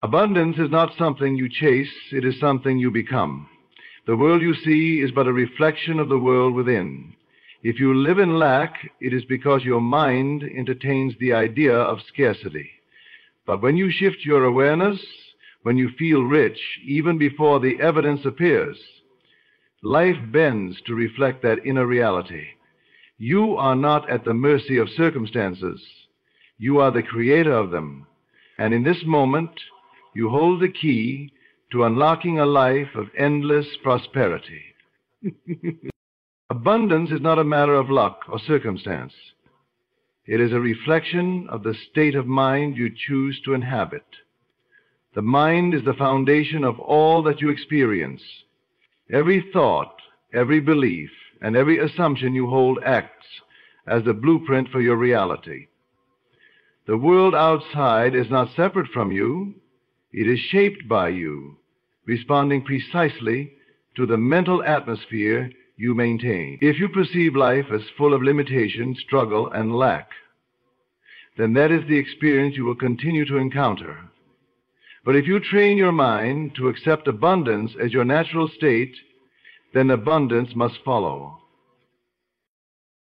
Abundance is not something you chase, it is something you become. The world you see is but a reflection of the world within. If you live in lack, it is because your mind entertains the idea of scarcity. But when you shift your awareness, when you feel rich, even before the evidence appears, life bends to reflect that inner reality. You are not at the mercy of circumstances. You are the creator of them. And in this moment, you hold the key to unlocking a life of endless prosperity. Abundance is not a matter of luck or circumstance. It is a reflection of the state of mind you choose to inhabit. The mind is the foundation of all that you experience. Every thought, every belief, and every assumption you hold acts as the blueprint for your reality. The world outside is not separate from you. It is shaped by you, responding precisely to the mental atmosphere you maintain. If you perceive life as full of limitation, struggle, and lack, then that is the experience you will continue to encounter. But if you train your mind to accept abundance as your natural state, then abundance must follow.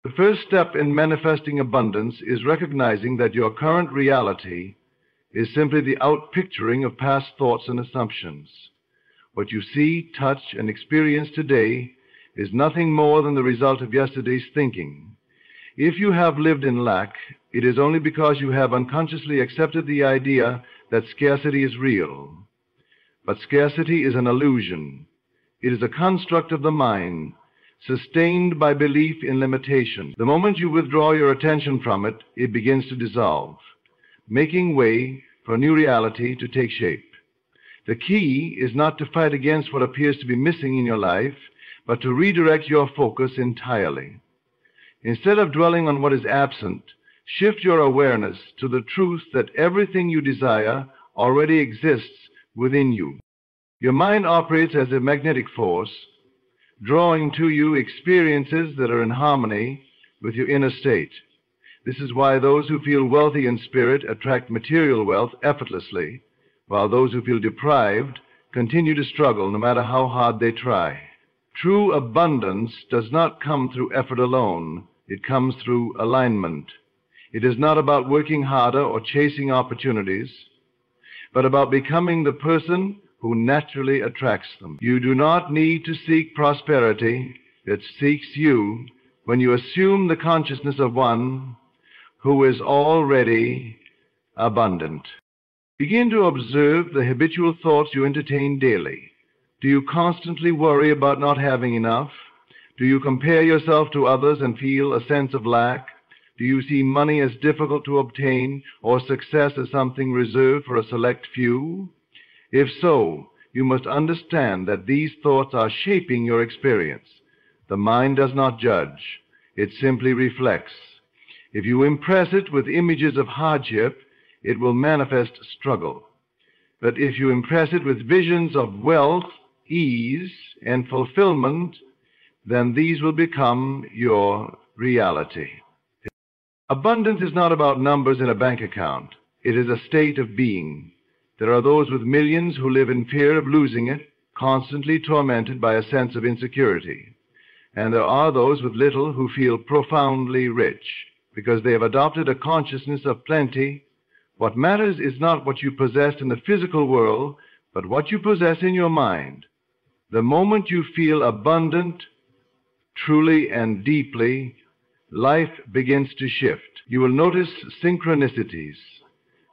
The first step in manifesting abundance is recognizing that your current reality is simply the outpicturing of past thoughts and assumptions. What you see, touch, and experience today is nothing more than the result of yesterday's thinking. If you have lived in lack, it is only because you have unconsciously accepted the idea that scarcity is real. But scarcity is an illusion. It is a construct of the mind, sustained by belief in limitation. The moment you withdraw your attention from it, it begins to dissolve, making way for a new reality to take shape. The key is not to fight against what appears to be missing in your life, but to redirect your focus entirely. Instead of dwelling on what is absent, shift your awareness to the truth that everything you desire already exists within you. Your mind operates as a magnetic force, drawing to you experiences that are in harmony with your inner state. This is why those who feel wealthy in spirit attract material wealth effortlessly, while those who feel deprived continue to struggle no matter how hard they try. True abundance does not come through effort alone. It comes through alignment. It is not about working harder or chasing opportunities, but about becoming the person who naturally attracts them. You do not need to seek prosperity. It seeks you when you assume the consciousness of one who is already abundant. Begin to observe the habitual thoughts you entertain daily. Do you constantly worry about not having enough? Do you compare yourself to others and feel a sense of lack? Do you see money as difficult to obtain or success as something reserved for a select few? If so, you must understand that these thoughts are shaping your experience. The mind does not judge. It simply reflects. If you impress it with images of hardship, it will manifest struggle. But if you impress it with visions of wealth, ease, and fulfillment, then these will become your reality. Abundance is not about numbers in a bank account. It is a state of being. There are those with millions who live in fear of losing it, constantly tormented by a sense of insecurity. And there are those with little who feel profoundly rich, because they have adopted a consciousness of plenty. What matters is not what you possess in the physical world, but what you possess in your mind. The moment you feel abundant, truly and deeply, life begins to shift. You will notice synchronicities,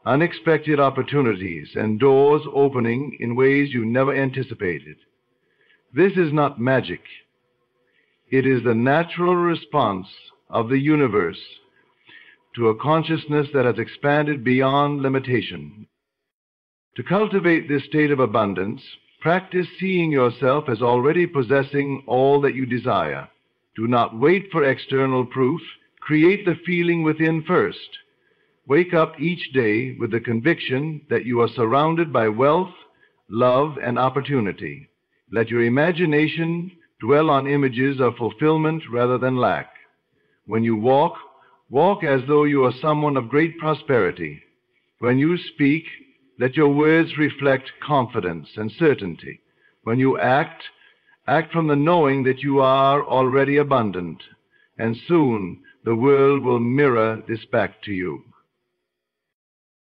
unexpected opportunities, and doors opening in ways you never anticipated. This is not magic. It is the natural response of the universe to a consciousness that has expanded beyond limitation. To cultivate this state of abundance, practice seeing yourself as already possessing all that you desire. Do not wait for external proof. Create the feeling within first. Wake up each day with the conviction that you are surrounded by wealth, love, and opportunity. Let your imagination dwell on images of fulfillment rather than lack. When you walk, walk as though you are someone of great prosperity. When you speak, Let your words reflect confidence and certainty. When you act, act from the knowing that you are already abundant, and soon the world will mirror this back to you.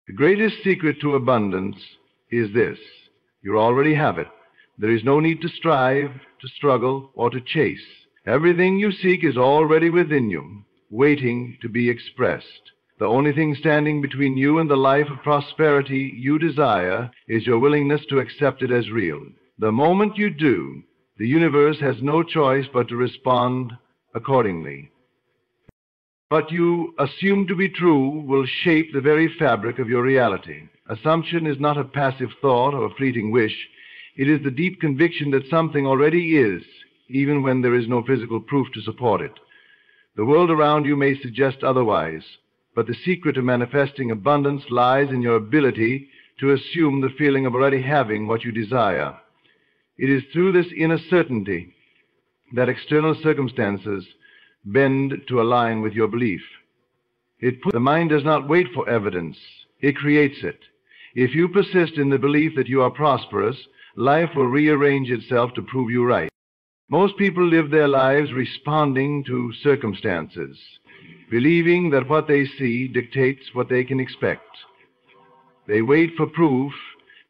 The greatest secret to abundance is this: you already have it. There is no need to strive, to struggle, or to chase. Everything you seek is already within you, waiting to be expressed. The only thing standing between you and the life of prosperity you desire is your willingness to accept it as real. The moment you do, the universe has no choice but to respond accordingly. What you assume to be true will shape the very fabric of your reality. Assumption is not a passive thought or a fleeting wish. It is the deep conviction that something already is, even when there is no physical proof to support it. The world around you may suggest otherwise, but the secret of manifesting abundance lies in your ability to assume the feeling of already having what you desire. It is through this inner certainty that external circumstances bend to align with your belief. The mind does not wait for evidence. It creates it. If you persist in the belief that you are prosperous, life will rearrange itself to prove you right. Most people live their lives responding to circumstances, believing that what they see dictates what they can expect. They wait for proof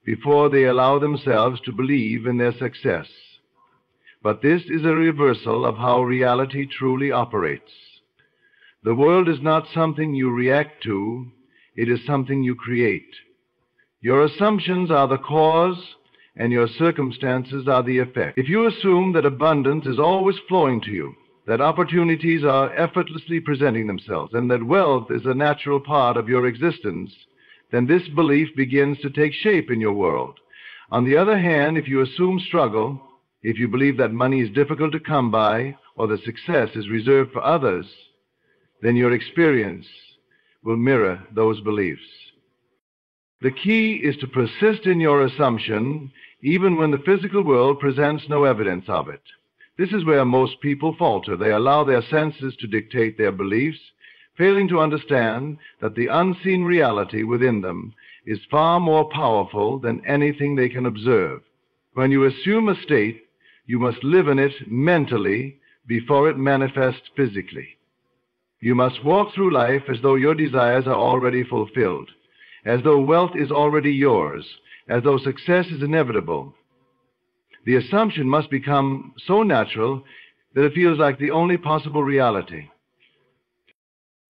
before they allow themselves to believe in their success. But this is a reversal of how reality truly operates. The world is not something you react to, it is something you create. Your assumptions are the cause, and your circumstances are the effect. If you assume that abundance is always flowing to you, that opportunities are effortlessly presenting themselves, and that wealth is a natural part of your existence, then this belief begins to take shape in your world. On the other hand, if you assume struggle, if you believe that money is difficult to come by, or that success is reserved for others, then your experience will mirror those beliefs. The key is to persist in your assumption, even when the physical world presents no evidence of it. This is where most people falter. They allow their senses to dictate their beliefs, failing to understand that the unseen reality within them is far more powerful than anything they can observe. When you assume a state, you must live in it mentally before it manifests physically. You must walk through life as though your desires are already fulfilled, as though wealth is already yours, as though success is inevitable. The assumption must become so natural that it feels like the only possible reality.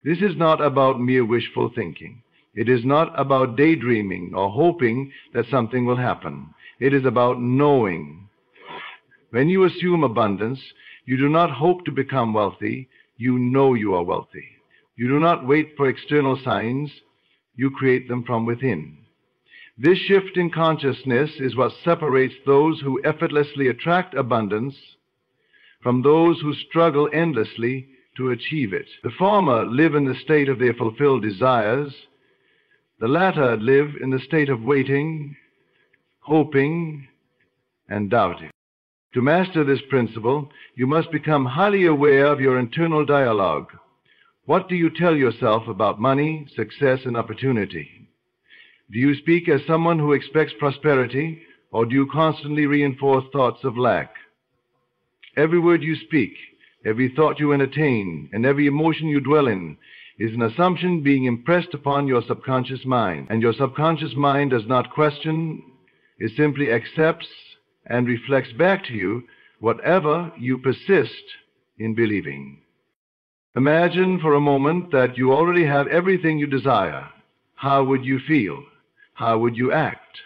This is not about mere wishful thinking. It is not about daydreaming or hoping that something will happen. It is about knowing. When you assume abundance, you do not hope to become wealthy. You know you are wealthy. You do not wait for external signs. You create them from within. This shift in consciousness is what separates those who effortlessly attract abundance from those who struggle endlessly to achieve it. The former live in the state of their fulfilled desires. The latter live in the state of waiting, hoping, and doubting. To master this principle, you must become highly aware of your internal dialogue. What do you tell yourself about money, success, and opportunity? Do you speak as someone who expects prosperity, or do you constantly reinforce thoughts of lack? Every word you speak, every thought you entertain, and every emotion you dwell in is an assumption being impressed upon your subconscious mind. And your subconscious mind does not question, it simply accepts and reflects back to you whatever you persist in believing. Imagine for a moment that you already have everything you desire. How would you feel? How would you act?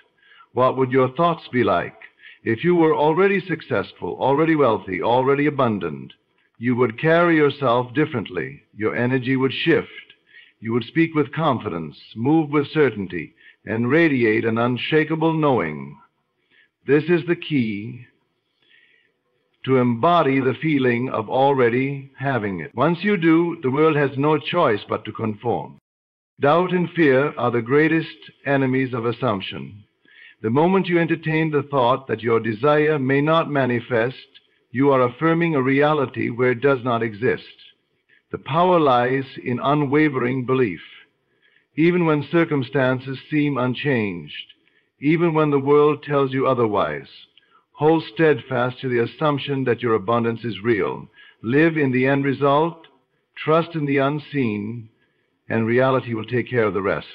What would your thoughts be like? If you were already successful, already wealthy, already abundant, you would carry yourself differently. Your energy would shift. You would speak with confidence, move with certainty, and radiate an unshakable knowing. This is the key to embody the feeling of already having it. Once you do, the world has no choice but to conform. Doubt and fear are the greatest enemies of assumption. The moment you entertain the thought that your desire may not manifest, you are affirming a reality where it does not exist. The power lies in unwavering belief. Even when circumstances seem unchanged, even when the world tells you otherwise. Hold steadfast to the assumption that your abundance is real. Live in the end result, trust in the unseen, and reality will take care of the rest.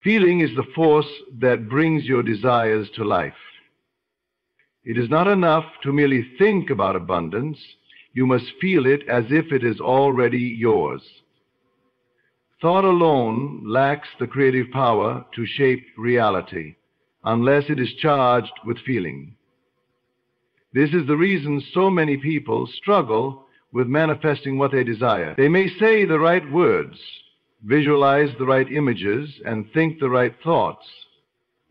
Feeling is the force that brings your desires to life. It is not enough to merely think about abundance. You must feel it as if it is already yours. Thought alone lacks the creative power to shape reality unless it is charged with feeling. This is the reason so many people struggle with manifesting what they desire. They may say the right words, visualize the right images, and think the right thoughts,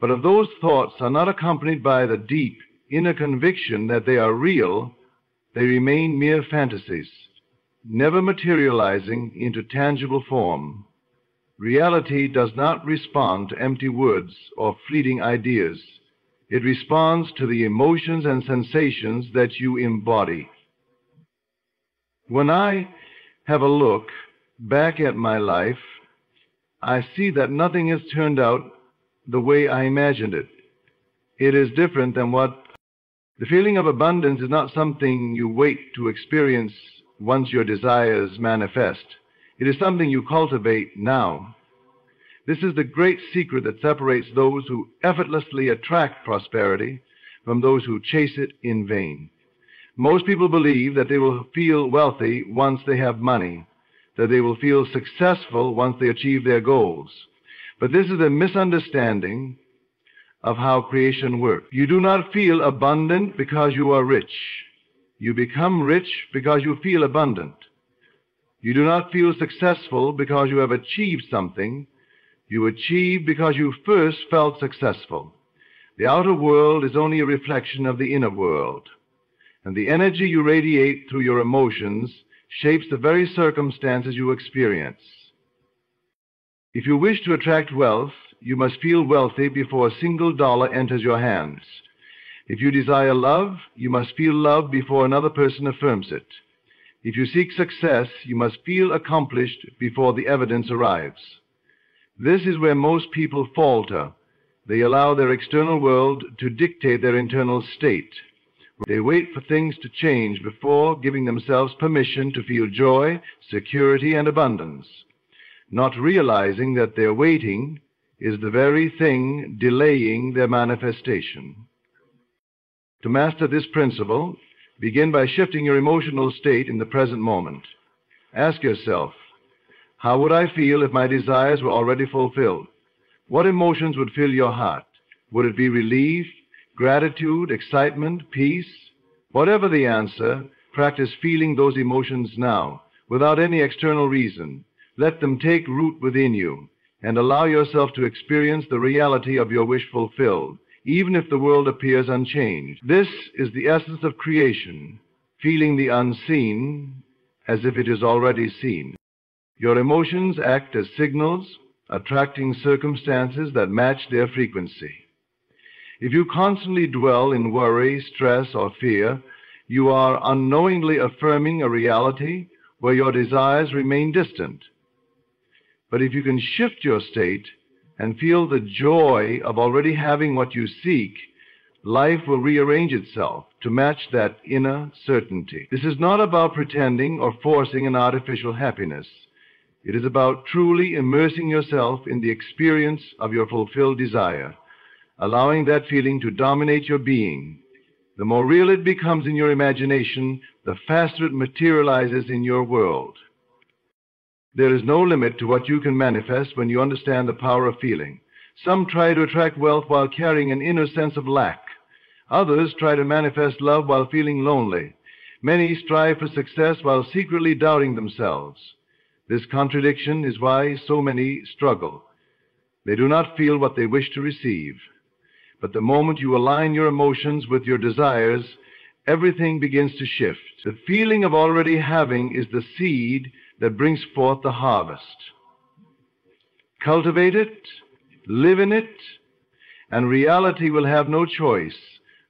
but if those thoughts are not accompanied by the deep inner conviction that they are real, they remain mere fantasies, never materializing into tangible form. Reality does not respond to empty words or fleeting ideas. It responds to the emotions and sensations that you embody. When I have a look back at my life, I see that nothing has turned out the way I imagined it. It is different than what the feeling of abundance is not something you wait to experience once your desires manifest. It is something you cultivate now. This is the great secret that separates those who effortlessly attract prosperity from those who chase it in vain. Most people believe that they will feel wealthy once they have money, that they will feel successful once they achieve their goals. But this is a misunderstanding of how creation works. You do not feel abundant because you are rich. You become rich because you feel abundant. You do not feel successful because you have achieved something. You achieve because you first felt successful. The outer world is only a reflection of the inner world, and the energy you radiate through your emotions shapes the very circumstances you experience. If you wish to attract wealth, you must feel wealthy before a single dollar enters your hands. If you desire love, you must feel love before another person affirms it. If you seek success, you must feel accomplished before the evidence arrives. This is where most people falter. They allow their external world to dictate their internal state. They wait for things to change before giving themselves permission to feel joy, security, and abundance, not realizing that their waiting is the very thing delaying their manifestation. To master this principle, begin by shifting your emotional state in the present moment. Ask yourself, how would I feel if my desires were already fulfilled? What emotions would fill your heart? Would it be relief, gratitude, excitement, peace? Whatever the answer, practice feeling those emotions now, without any external reason. Let them take root within you, and allow yourself to experience the reality of your wish fulfilled, even if the world appears unchanged. This is the essence of creation, feeling the unseen as if it is already seen. Your emotions act as signals, attracting circumstances that match their frequency. If you constantly dwell in worry, stress, or fear, you are unknowingly affirming a reality where your desires remain distant. But if you can shift your state and feel the joy of already having what you seek, life will rearrange itself to match that inner certainty. This is not about pretending or forcing an artificial happiness. It is about truly immersing yourself in the experience of your fulfilled desire, allowing that feeling to dominate your being. The more real it becomes in your imagination, the faster it materializes in your world. There is no limit to what you can manifest when you understand the power of feeling. Some try to attract wealth while carrying an inner sense of lack. Others try to manifest love while feeling lonely. Many strive for success while secretly doubting themselves. This contradiction is why so many struggle. They do not feel what they wish to receive. But the moment you align your emotions with your desires, everything begins to shift. The feeling of already having is the seed that brings forth the harvest. Cultivate it, live in it, and reality will have no choice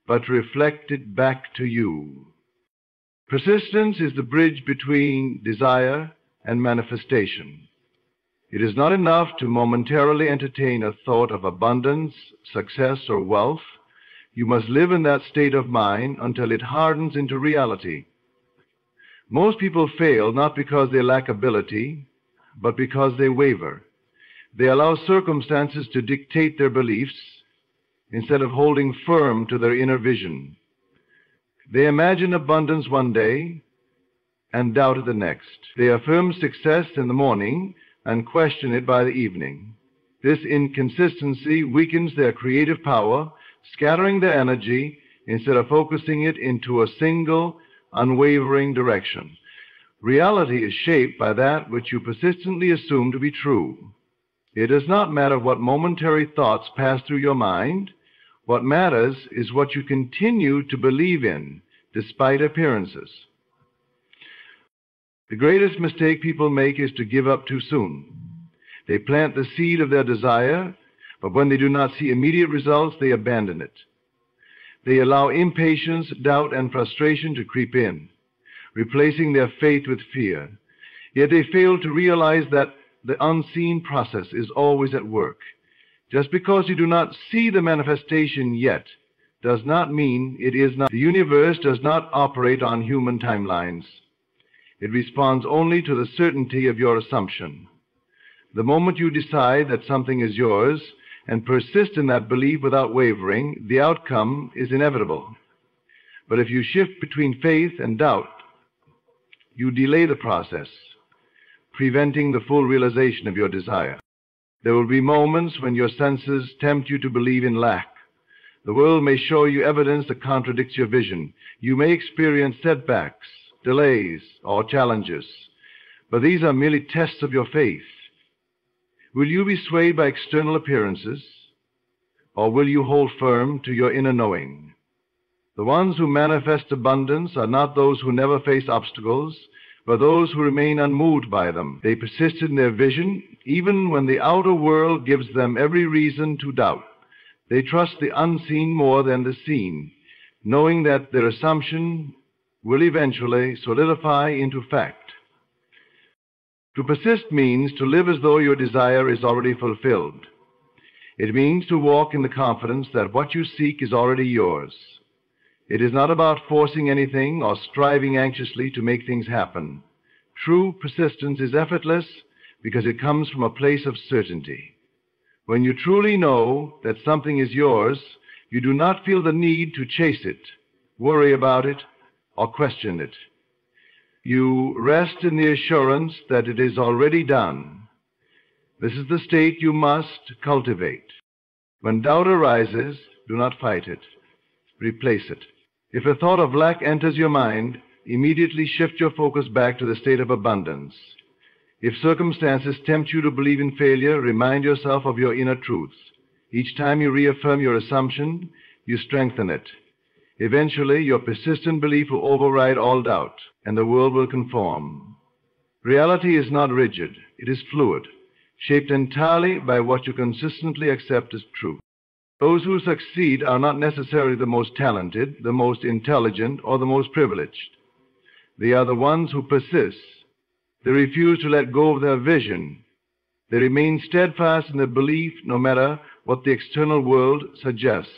but to reflect it back to you. Persistence is the bridge between desire and manifestation. It is not enough to momentarily entertain a thought of abundance, success, or wealth. You must live in that state of mind until it hardens into reality. Most people fail not because they lack ability, but because they waver. They allow circumstances to dictate their beliefs instead of holding firm to their inner vision. They imagine abundance one day and doubt it the next. They affirm success in the morning and question it by the evening. This inconsistency weakens their creative power, scattering their energy instead of focusing it into a single, unwavering direction. Reality is shaped by that which you persistently assume to be true. It does not matter what momentary thoughts pass through your mind. What matters is what you continue to believe in, despite appearances. The greatest mistake people make is to give up too soon. They plant the seed of their desire, but when they do not see immediate results, they abandon it. They allow impatience, doubt, and frustration to creep in, replacing their faith with fear. Yet they fail to realize that the unseen process is always at work. Just because you do not see the manifestation yet does not mean it is not. The universe does not operate on human timelines. It responds only to the certainty of your assumption. The moment you decide that something is yours and persist in that belief without wavering, the outcome is inevitable. But if you shift between faith and doubt, you delay the process, preventing the full realization of your desire. There will be moments when your senses tempt you to believe in lack. The world may show you evidence that contradicts your vision. You may experience setbacks, delays, or challenges, but these are merely tests of your faith. Will you be swayed by external appearances, or will you hold firm to your inner knowing? The ones who manifest abundance are not those who never face obstacles, but those who remain unmoved by them. They persist in their vision, even when the outer world gives them every reason to doubt. They trust the unseen more than the seen, knowing that their assumption will eventually solidify into fact. To persist means to live as though your desire is already fulfilled. It means to walk in the confidence that what you seek is already yours. It is not about forcing anything or striving anxiously to make things happen. True persistence is effortless because it comes from a place of certainty. When you truly know that something is yours, you do not feel the need to chase it, worry about it, or question it. You rest in the assurance that it is already done. This is the state you must cultivate. When doubt arises, do not fight it. Replace it. If a thought of lack enters your mind, immediately shift your focus back to the state of abundance. If circumstances tempt you to believe in failure, remind yourself of your inner truths. Each time you reaffirm your assumption, you strengthen it. Eventually, your persistent belief will override all doubt, and the world will conform. Reality is not rigid. It is fluid, shaped entirely by what you consistently accept as true. Those who succeed are not necessarily the most talented, the most intelligent, or the most privileged. They are the ones who persist. They refuse to let go of their vision. They remain steadfast in their belief no matter what the external world suggests.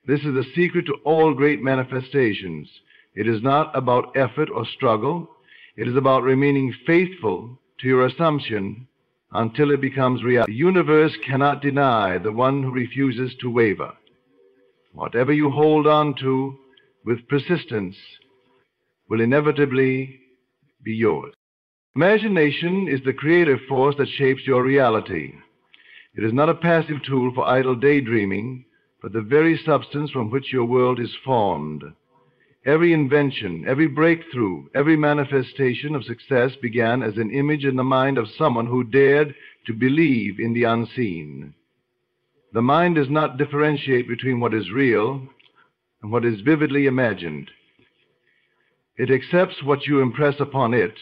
This is the secret to all great manifestations. It is not about effort or struggle. It is about remaining faithful to your assumption until it becomes reality. The universe cannot deny the one who refuses to waver. Whatever you hold on to with persistence will inevitably be yours. Imagination is the creative force that shapes your reality. It is not a passive tool for idle daydreaming, but the very substance from which your world is formed. Every invention, every breakthrough, every manifestation of success began as an image in the mind of someone who dared to believe in the unseen. The mind does not differentiate between what is real and what is vividly imagined. It accepts what you impress upon it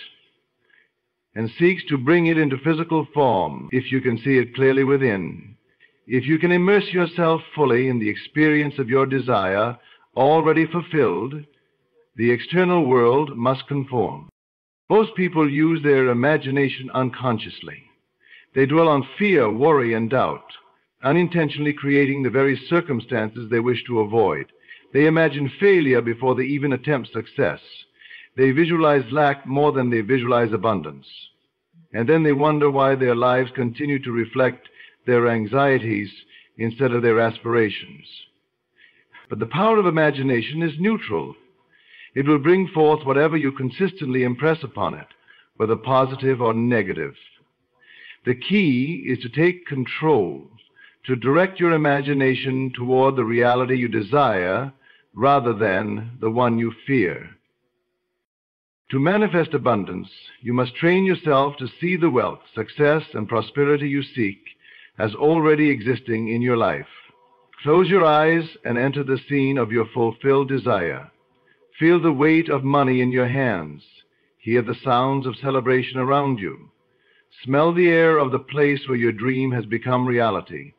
and seeks to bring it into physical form if you can see it clearly within. If you can immerse yourself fully in the experience of your desire already fulfilled, the external world must conform. Most people use their imagination unconsciously. They dwell on fear, worry, and doubt, unintentionally creating the very circumstances they wish to avoid. They imagine failure before they even attempt success. They visualize lack more than they visualize abundance. And then they wonder why their lives continue to reflect their anxieties instead of their aspirations. But the power of imagination is neutral. It will bring forth whatever you consistently impress upon it, whether positive or negative. The key is to take control, to direct your imagination toward the reality you desire rather than the one you fear. To manifest abundance, you must train yourself to see the wealth, success, and prosperity you seek as already existing in your life. Close your eyes and enter the scene of your fulfilled desire. Feel the weight of money in your hands. Hear the sounds of celebration around you. Smell the air of the place where your dream has become reality.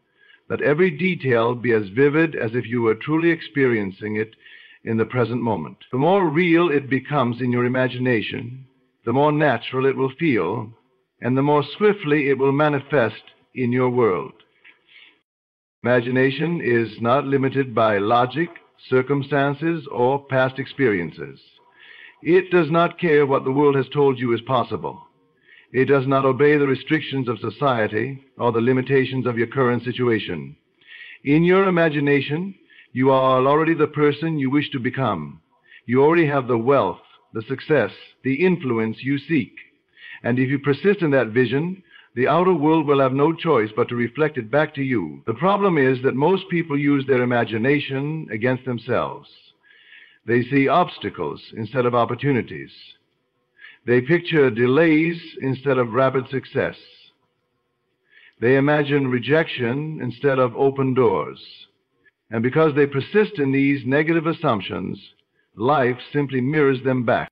Let every detail be as vivid as if you were truly experiencing it in the present moment. The more real it becomes in your imagination, the more natural it will feel, and the more swiftly it will manifest in your world. Imagination is not limited by logic, circumstances, or past experiences. It does not care what the world has told you is possible. It does not obey the restrictions of society or the limitations of your current situation. In your imagination, you are already the person you wish to become. You already have the wealth, the success, the influence you seek. And if you persist in that vision, the outer world will have no choice but to reflect it back to you. The problem is that most people use their imagination against themselves. They see obstacles instead of opportunities. They picture delays instead of rapid success. They imagine rejection instead of open doors. And because they persist in these negative assumptions, life simply mirrors them back.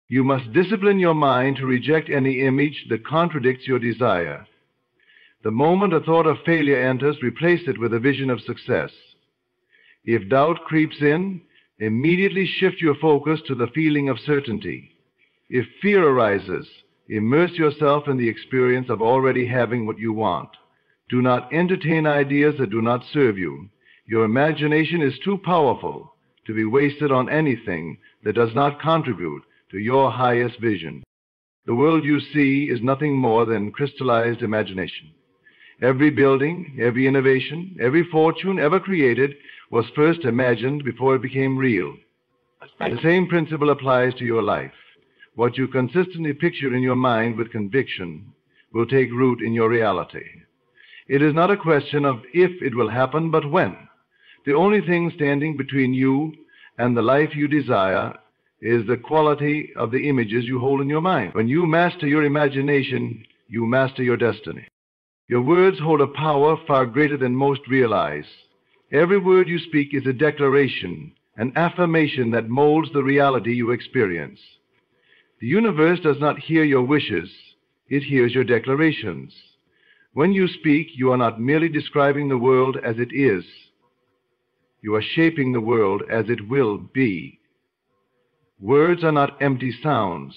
You must discipline your mind to reject any image that contradicts your desire. The moment a thought of failure enters, replace it with a vision of success. If doubt creeps in, immediately shift your focus to the feeling of certainty. If fear arises, immerse yourself in the experience of already having what you want. Do not entertain ideas that do not serve you. Your imagination is too powerful to be wasted on anything that does not contribute to your highest vision. The world you see is nothing more than crystallized imagination. Every building, every innovation, every fortune ever created was first imagined before it became real. The same principle applies to your life. What you consistently picture in your mind with conviction will take root in your reality. It is not a question of if it will happen, but when. The only thing standing between you and the life you desire is the quality of the images you hold in your mind. When you master your imagination, you master your destiny. Your words hold a power far greater than most realize. Every word you speak is a declaration, an affirmation that molds the reality you experience. The universe does not hear your wishes, it hears your declarations. When you speak, you are not merely describing the world as it is. You are shaping the world as it will be. Words are not empty sounds.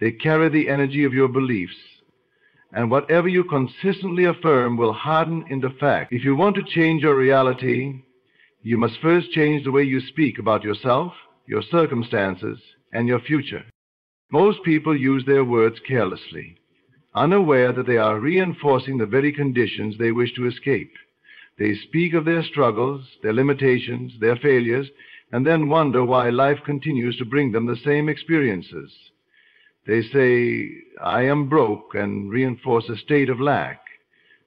They carry the energy of your beliefs. And whatever you consistently affirm will harden into fact. If you want to change your reality, you must first change the way you speak about yourself, your circumstances, and your future. Most people use their words carelessly, unaware that they are reinforcing the very conditions they wish to escape. They speak of their struggles, their limitations, their failures, and then wonder why life continues to bring them the same experiences. They say, I am broke, and reinforce a state of lack.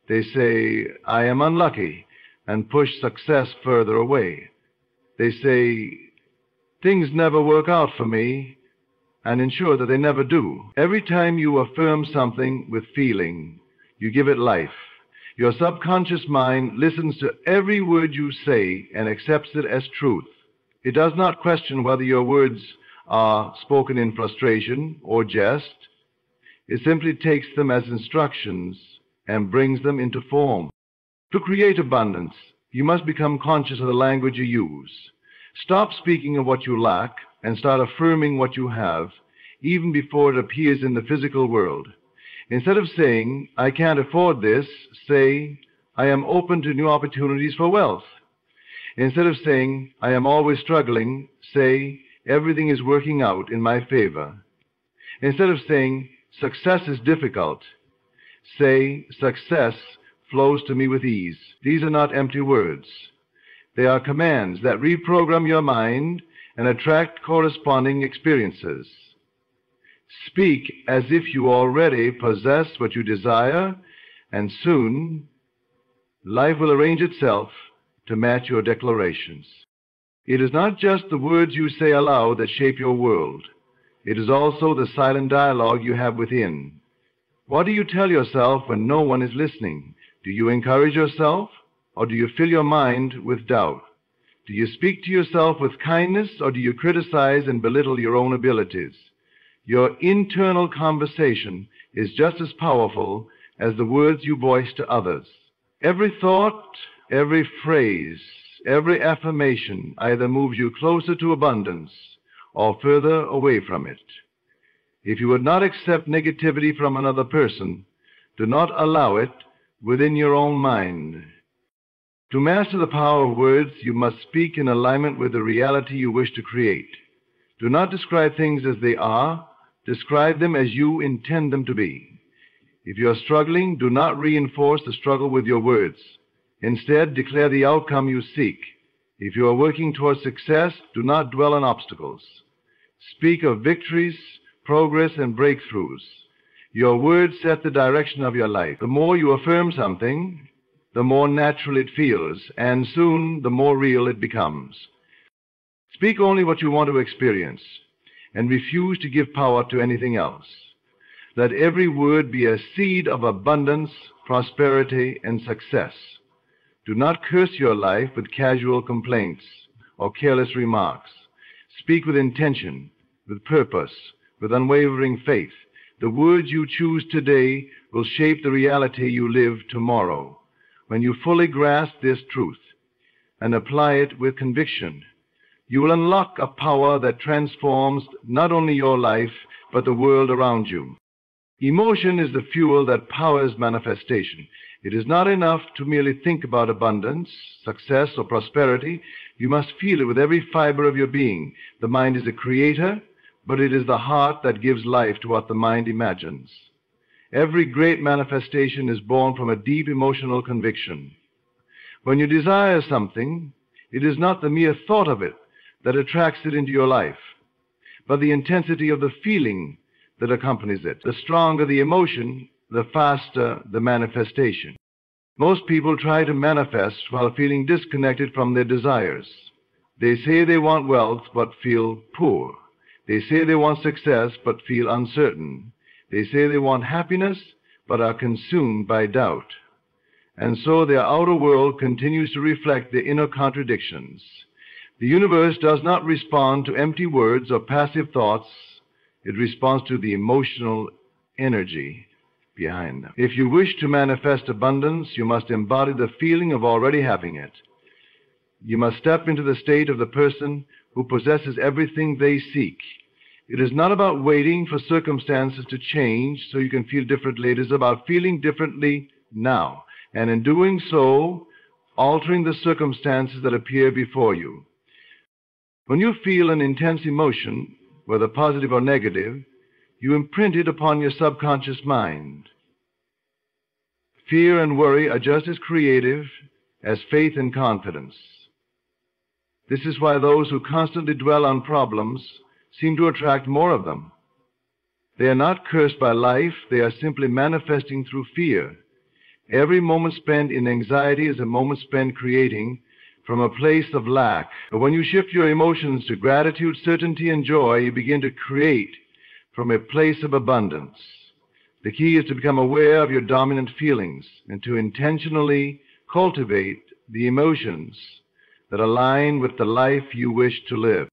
They say, I am unlucky, and push success further away. They say, things never work out for me, and ensure that they never do. Every time you affirm something with feeling, you give it life. Your subconscious mind listens to every word you say and accepts it as truth. It does not question whether your words are spoken in frustration or jest. It simply takes them as instructions and brings them into form. To create abundance, you must become conscious of the language you use. Stop speaking of what you lack and start affirming what you have, even before it appears in the physical world. Instead of saying, I can't afford this, say, I am open to new opportunities for wealth. Instead of saying, I am always struggling, say, everything is working out in my favor. Instead of saying, success is difficult, say, success flows to me with ease. These are not empty words. They are commands that reprogram your mind and attract corresponding experiences. Speak as if you already possess what you desire, and soon life will arrange itself to match your declarations. It is not just the words you say aloud that shape your world. It is also the silent dialogue you have within. What do you tell yourself when no one is listening? Do you encourage yourself, or do you fill your mind with doubt? Do you speak to yourself with kindness, or do you criticize and belittle your own abilities? Your internal conversation is just as powerful as the words you voice to others. Every thought, every phrase, every affirmation either moves you closer to abundance or further away from it. If you would not accept negativity from another person, do not allow it within your own mind. To master the power of words, you must speak in alignment with the reality you wish to create. Do not describe things as they are. Describe them as you intend them to be. If you are struggling, do not reinforce the struggle with your words. Instead, declare the outcome you seek. If you are working towards success, do not dwell on obstacles. Speak of victories, progress, and breakthroughs. Your words set the direction of your life. The more you affirm something, the more natural it feels, and soon the more real it becomes. Speak only what you want to experience, and refuse to give power to anything else. Let every word be a seed of abundance, prosperity, and success. Do not curse your life with casual complaints or careless remarks. Speak with intention, with purpose, with unwavering faith. The words you choose today will shape the reality you live tomorrow. When you fully grasp this truth and apply it with conviction, you will unlock a power that transforms not only your life, but the world around you. Emotion is the fuel that powers manifestation. It is not enough to merely think about abundance, success, or prosperity. You must feel it with every fiber of your being. The mind is a creator, but it is the heart that gives life to what the mind imagines. Every great manifestation is born from a deep emotional conviction. When you desire something, it is not the mere thought of it that attracts it into your life, but the intensity of the feeling that accompanies it. The stronger the emotion, the faster the manifestation. Most people try to manifest while feeling disconnected from their desires. They say they want wealth but feel poor. They say they want success but feel uncertain. They say they want happiness but are consumed by doubt. And so their outer world continues to reflect their inner contradictions. The universe does not respond to empty words or passive thoughts. It responds to the emotional energy behind them. If you wish to manifest abundance, you must embody the feeling of already having it. You must step into the state of the person who possesses everything they seek. It is not about waiting for circumstances to change so you can feel differently. It is about feeling differently now, and in doing so, altering the circumstances that appear before you. When you feel an intense emotion, whether positive or negative, you imprint it upon your subconscious mind. Fear and worry are just as creative as faith and confidence. This is why those who constantly dwell on problems seem to attract more of them. They are not cursed by life, they are simply manifesting through fear. Every moment spent in anxiety is a moment spent creating from a place of lack. But when you shift your emotions to gratitude, certainty, and joy, you begin to create from a place of abundance. The key is to become aware of your dominant feelings and to intentionally cultivate the emotions that align with the life you wish to live.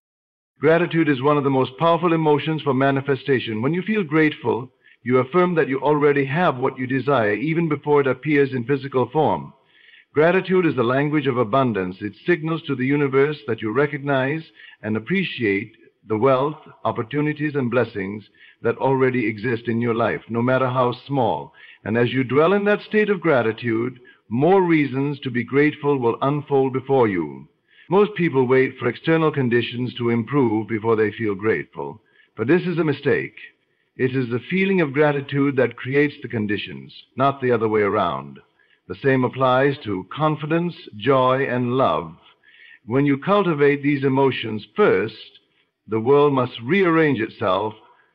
Gratitude is one of the most powerful emotions for manifestation. When you feel grateful, you affirm that you already have what you desire, even before it appears in physical form. Gratitude is the language of abundance. It signals to the universe that you recognize and appreciate the wealth, opportunities, and blessings that already exist in your life, no matter how small. And as you dwell in that state of gratitude, more reasons to be grateful will unfold before you. Most people wait for external conditions to improve before they feel grateful. But this is a mistake. It is the feeling of gratitude that creates the conditions, not the other way around. The same applies to confidence, joy, and love. When you cultivate these emotions first, the world must rearrange itself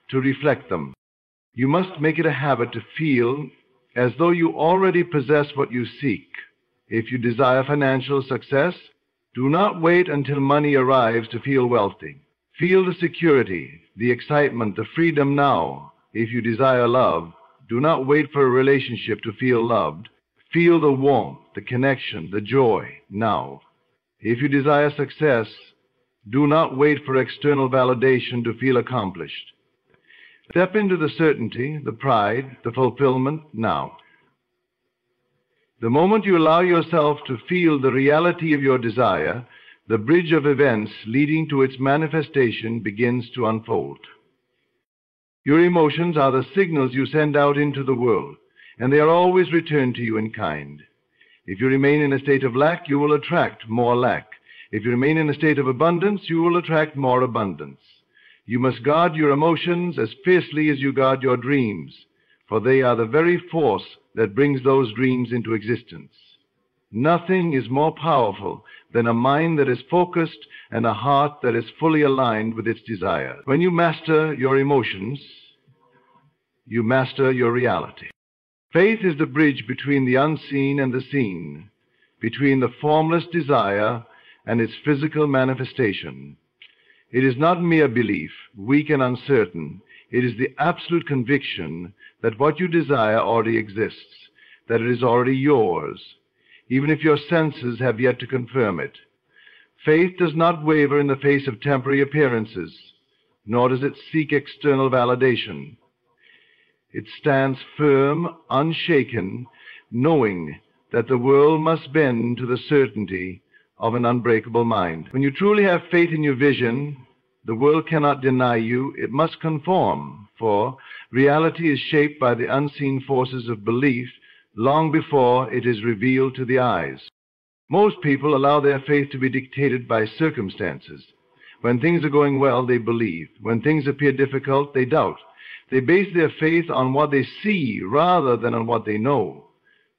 to reflect them. You must make it a habit to feel as though you already possess what you seek. If you desire financial success, do not wait until money arrives to feel wealthy. Feel the security, the excitement, the freedom now. If you desire love, do not wait for a relationship to feel loved. Feel the warmth, the connection, the joy now. If you desire success, do not wait for external validation to feel accomplished. Step into the certainty, the pride, the fulfillment now. The moment you allow yourself to feel the reality of your desire, the bridge of events leading to its manifestation begins to unfold. Your emotions are the signals you send out into the world, and they are always returned to you in kind. If you remain in a state of lack, you will attract more lack. If you remain in a state of abundance, you will attract more abundance. You must guard your emotions as fiercely as you guard your dreams, for they are the very force that brings those dreams into existence. Nothing is more powerful than a mind that is focused and a heart that is fully aligned with its desire. When you master your emotions, you master your reality. Faith is the bridge between the unseen and the seen, between the formless desire and its physical manifestation. It is not mere belief, weak and uncertain. It is the absolute conviction that what you desire already exists, that it is already yours, even if your senses have yet to confirm it. Faith does not waver in the face of temporary appearances, nor does it seek external validation. It stands firm, unshaken, knowing that the world must bend to the certainty of an unbreakable mind. When you truly have faith in your vision, the world cannot deny you. It must conform, for reality is shaped by the unseen forces of belief long before it is revealed to the eyes. Most people allow their faith to be dictated by circumstances. When things are going well, they believe. When things appear difficult, they doubt. They base their faith on what they see rather than on what they know.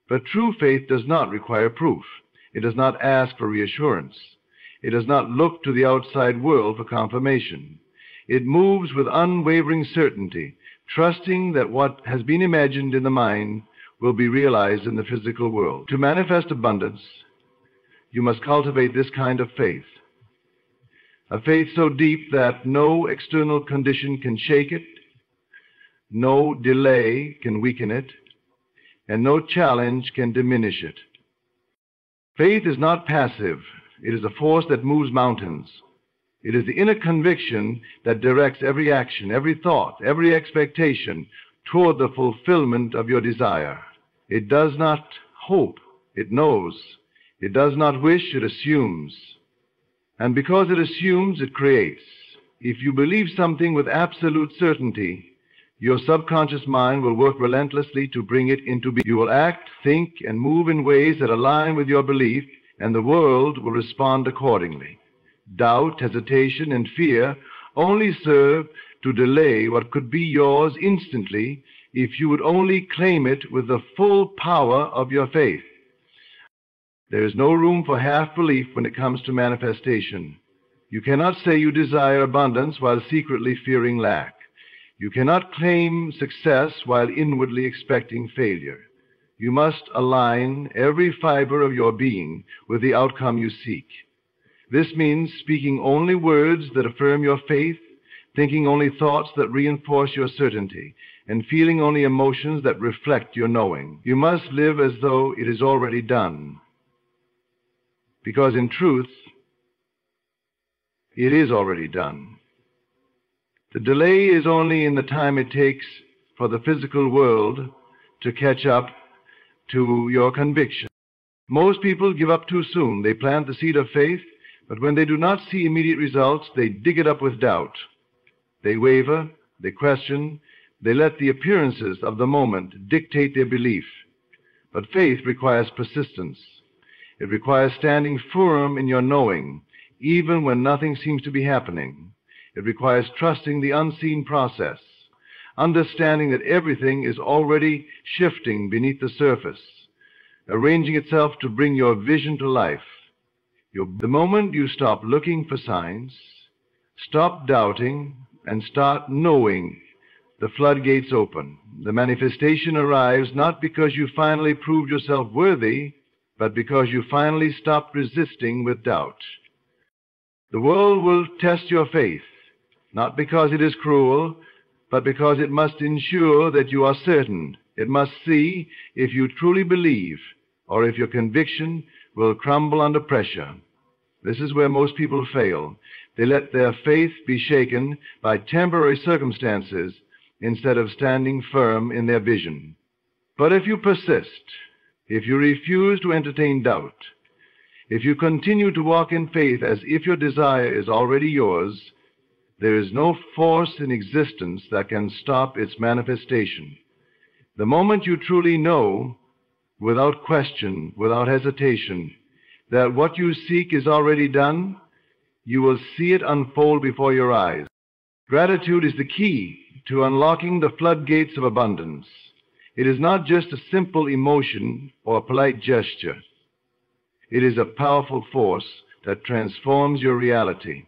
But true faith does not require proof. It does not ask for reassurance. It does not look to the outside world for confirmation. It moves with unwavering certainty, trusting that what has been imagined in the mind will be realized in the physical world. To manifest abundance, you must cultivate this kind of faith. A faith so deep that no external condition can shake it, no delay can weaken it, and no challenge can diminish it. Faith is not passive. It is a force that moves mountains. It is the inner conviction that directs every action, every thought, every expectation toward the fulfillment of your desire. It does not hope, it knows. It does not wish, it assumes. And because it assumes, it creates. If you believe something with absolute certainty, your subconscious mind will work relentlessly to bring it into being. You will act, think, and move in ways that align with your belief, and the world will respond accordingly. Doubt, hesitation, and fear only serve to delay what could be yours instantly if you would only claim it with the full power of your faith. There is no room for half-belief when it comes to manifestation. You cannot say you desire abundance while secretly fearing lack. You cannot claim success while inwardly expecting failure. You must align every fiber of your being with the outcome you seek. This means speaking only words that affirm your faith, thinking only thoughts that reinforce your certainty, and feeling only emotions that reflect your knowing. You must live as though it is already done, because in truth, it is already done. The delay is only in the time it takes for the physical world to catch up to your conviction. Most people give up too soon. They plant the seed of faith, But when they do not see immediate results, they dig it up with doubt. They waver, they question, they let the appearances of the moment dictate their belief. But faith requires persistence. It requires standing firm in your knowing, even when nothing seems to be happening. It requires trusting the unseen process, understanding that everything is already shifting beneath the surface, arranging itself to bring your vision to life. The moment you stop looking for signs, stop doubting, and start knowing, the floodgates open. The manifestation arrives not because you finally proved yourself worthy, but because you finally stopped resisting with doubt. The world will test your faith, not because it is cruel, but because it must ensure that you are certain. It must see if you truly believe, or if your conviction will crumble under pressure. This is where most people fail. They let their faith be shaken by temporary circumstances instead of standing firm in their vision. But if you persist, if you refuse to entertain doubt, if you continue to walk in faith as if your desire is already yours, there is no force in existence that can stop its manifestation. The moment you truly know, without question, without hesitation, that what you seek is already done, you will see it unfold before your eyes. Gratitude is the key to unlocking the floodgates of abundance. It is not just a simple emotion or a polite gesture. It is a powerful force that transforms your reality.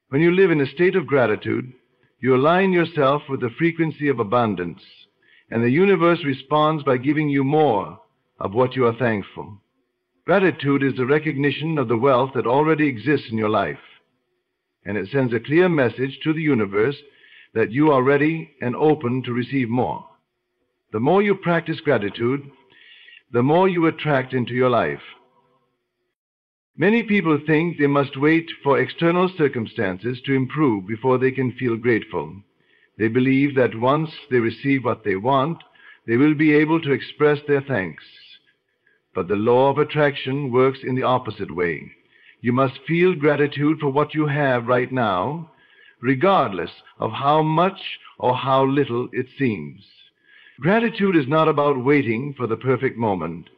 When you live in a state of gratitude, you align yourself with the frequency of abundance, and the universe responds by giving you more of what you are thankful. Gratitude is the recognition of the wealth that already exists in your life, and it sends a clear message to the universe that you are ready and open to receive more. The more you practice gratitude, the more you attract into your life. Many people think they must wait for external circumstances to improve before they can feel grateful. They believe that once they receive what they want, they will be able to express their thanks. But the law of attraction works in the opposite way. You must feel gratitude for what you have right now, regardless of how much or how little it seems. Gratitude is not about waiting for the perfect moment.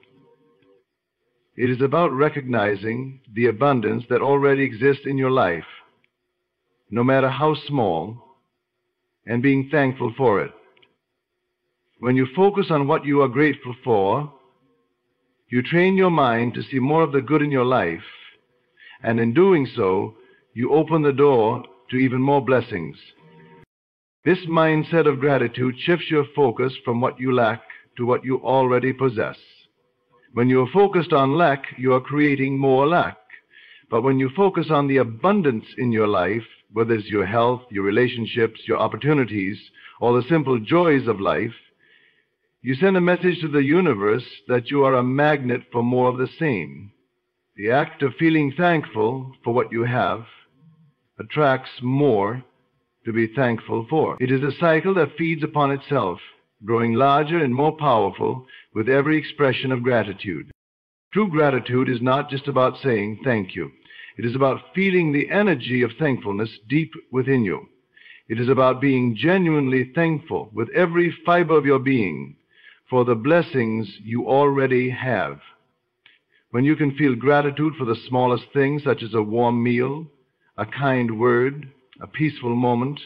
It is about recognizing the abundance that already exists in your life, no matter how small, and being thankful for it. When you focus on what you are grateful for, you train your mind to see more of the good in your life, and in doing so, you open the door to even more blessings. This mindset of gratitude shifts your focus from what you lack to what you already possess. When you are focused on lack, you are creating more lack. But when you focus on the abundance in your life, whether it's your health, your relationships, your opportunities, or the simple joys of life, you send a message to the universe that you are a magnet for more of the same. The act of feeling thankful for what you have attracts more to be thankful for. It is a cycle that feeds upon itself, growing larger and more powerful with every expression of gratitude. True gratitude is not just about saying thank you. It is about feeling the energy of thankfulness deep within you. It is about being genuinely thankful with every fiber of your being for the blessings you already have. When you can feel gratitude for the smallest things, such as a warm meal, a kind word, a peaceful moment,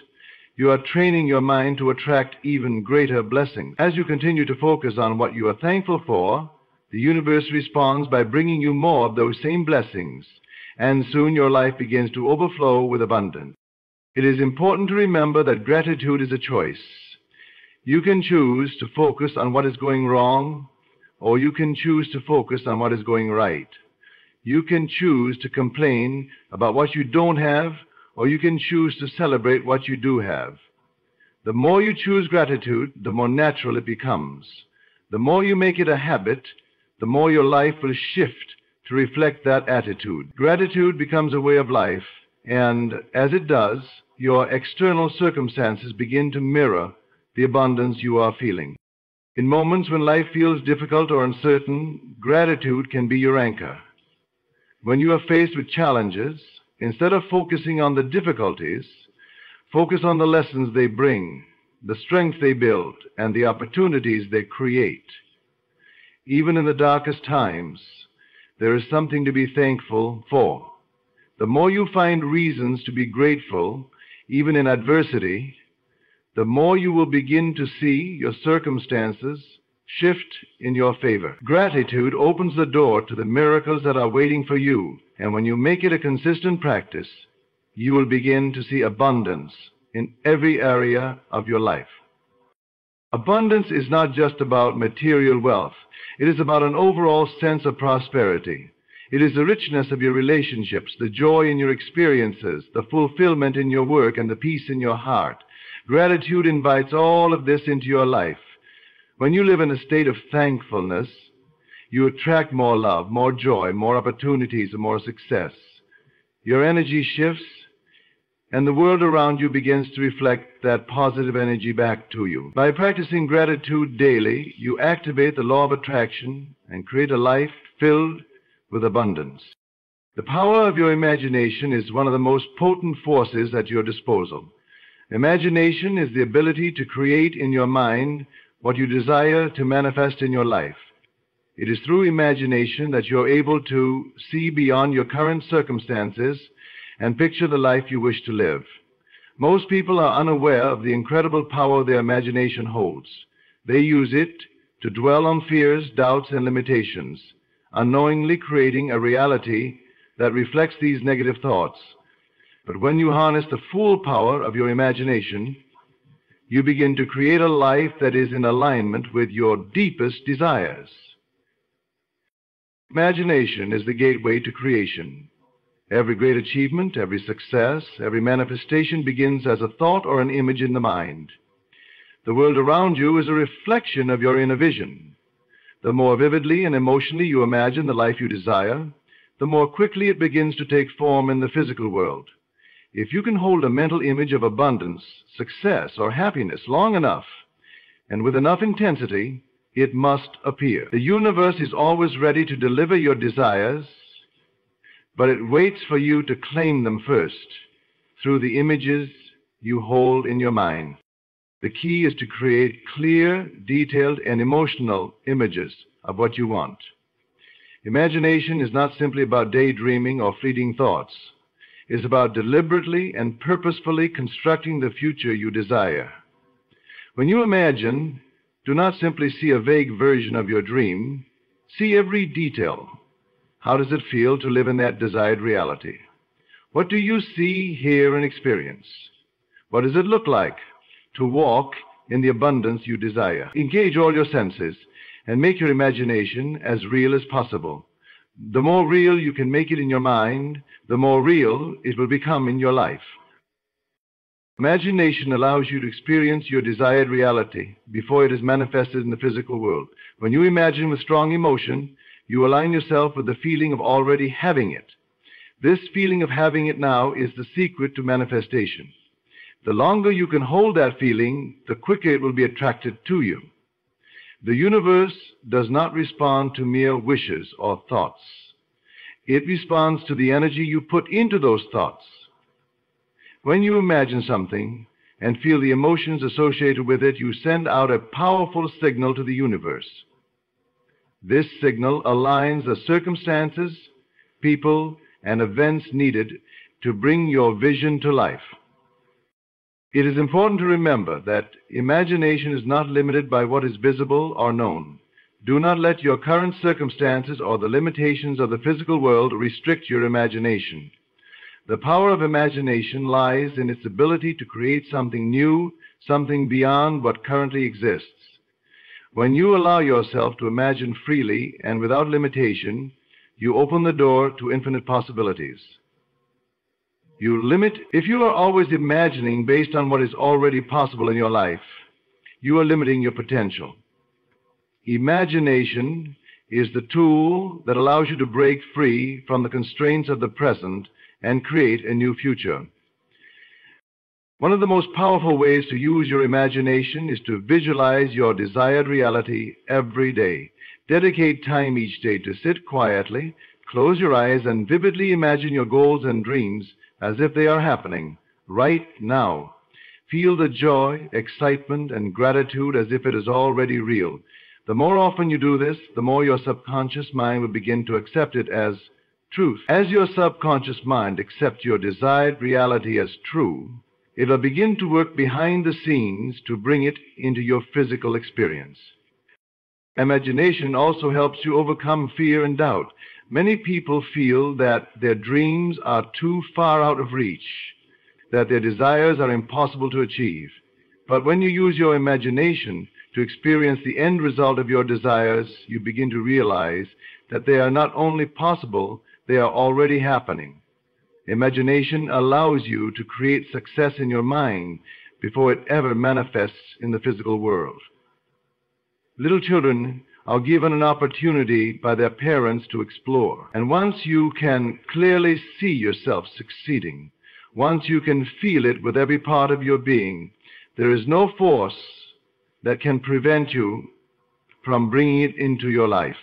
you are training your mind to attract even greater blessings. As you continue to focus on what you are thankful for, the universe responds by bringing you more of those same blessings, and soon your life begins to overflow with abundance. It is important to remember that gratitude is a choice. You can choose to focus on what is going wrong, or you can choose to focus on what is going right. You can choose to complain about what you don't have, or you can choose to celebrate what you do have. The more you choose gratitude, the more natural it becomes. The more you make it a habit, the more your life will shift to reflect that attitude. Gratitude becomes a way of life, and as it does, your external circumstances begin to mirror the abundance you are feeling. In moments when life feels difficult or uncertain, gratitude can be your anchor. When you are faced with challenges, instead of focusing on the difficulties, focus on the lessons they bring, the strength they build, and the opportunities they create. Even in the darkest times, there is something to be thankful for. The more you find reasons to be grateful, even in adversity, the more you will begin to see your circumstances shift in your favor. Gratitude opens the door to the miracles that are waiting for you, and when you make it a consistent practice, you will begin to see abundance in every area of your life. Abundance is not just about material wealth. It is about an overall sense of prosperity. It is the richness of your relationships, the joy in your experiences, the fulfillment in your work, and the peace in your heart. Gratitude invites all of this into your life. When you live in a state of thankfulness, you attract more love, more joy, more opportunities, and more success. Your energy shifts, and the world around you begins to reflect that positive energy back to you. By practicing gratitude daily, you activate the law of attraction and create a life filled with abundance. The power of your imagination is one of the most potent forces at your disposal. Imagination is the ability to create in your mind what you desire to manifest in your life. It is through imagination that you're able to see beyond your current circumstances and picture the life you wish to live. Most people are unaware of the incredible power their imagination holds. They use it to dwell on fears, doubts, and limitations, unknowingly creating a reality that reflects these negative thoughts. But when you harness the full power of your imagination, you begin to create a life that is in alignment with your deepest desires. Imagination is the gateway to creation. Every great achievement, every success, every manifestation begins as a thought or an image in the mind. The world around you is a reflection of your inner vision. The more vividly and emotionally you imagine the life you desire, the more quickly it begins to take form in the physical world. If you can hold a mental image of abundance, success, or happiness long enough, and with enough intensity, it must appear. The universe is always ready to deliver your desires, but it waits for you to claim them first through the images you hold in your mind. The key is to create clear, detailed, and emotional images of what you want. Imagination is not simply about daydreaming or fleeting thoughts. It is about deliberately and purposefully constructing the future you desire. When you imagine, do not simply see a vague version of your dream. See every detail. How does it feel to live in that desired reality? What do you see, hear, and experience? What does it look like to walk in the abundance you desire? Engage all your senses and make your imagination as real as possible. The more real you can make it in your mind, the more real it will become in your life. Imagination allows you to experience your desired reality before it is manifested in the physical world. When you imagine with strong emotion, you align yourself with the feeling of already having it. This feeling of having it now is the secret to manifestation. The longer you can hold that feeling, the quicker it will be attracted to you. The universe does not respond to mere wishes or thoughts. It responds to the energy you put into those thoughts. When you imagine something and feel the emotions associated with it, you send out a powerful signal to the universe. This signal aligns the circumstances, people, and events needed to bring your vision to life. It is important to remember that imagination is not limited by what is visible or known. Do not let your current circumstances or the limitations of the physical world restrict your imagination. The power of imagination lies in its ability to create something new, something beyond what currently exists. When you allow yourself to imagine freely and without limitation, you open the door to infinite possibilities. If you are always imagining based on what is already possible in your life, you are limiting your potential. Imagination is the tool that allows you to break free from the constraints of the present and create a new future. One of the most powerful ways to use your imagination is to visualize your desired reality every day. Dedicate time each day to sit quietly, Close your eyes and vividly imagine your goals and dreams as if they are happening right now. Feel the joy, excitement, and gratitude as if it is already real. The more often you do this, the more your subconscious mind will begin to accept it as truth. As your subconscious mind accepts your desired reality as true, it will begin to work behind the scenes to bring it into your physical experience. Imagination also helps you overcome fear and doubt. Many people feel that their dreams are too far out of reach, that their desires are impossible to achieve. But when you use your imagination to experience the end result of your desires, you begin to realize that they are not only possible, they are already happening. Imagination allows you to create success in your mind before it ever manifests in the physical world. Little children are given an opportunity by their parents to explore. And once you can clearly see yourself succeeding, once you can feel it with every part of your being, there is no force that can prevent you from bringing it into your life.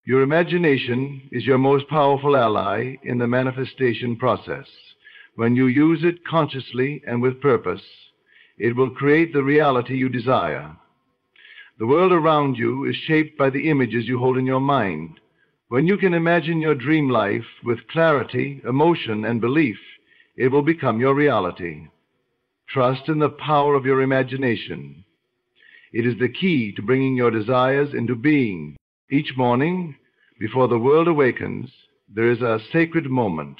Your imagination is your most powerful ally in the manifestation process. When you use it consciously and with purpose, it will create the reality you desire. The world around you is shaped by the images you hold in your mind. When you can imagine your dream life with clarity, emotion, and belief, it will become your reality. Trust in the power of your imagination. It is the key to bringing your desires into being. Each morning, before the world awakens, there is a sacred moment,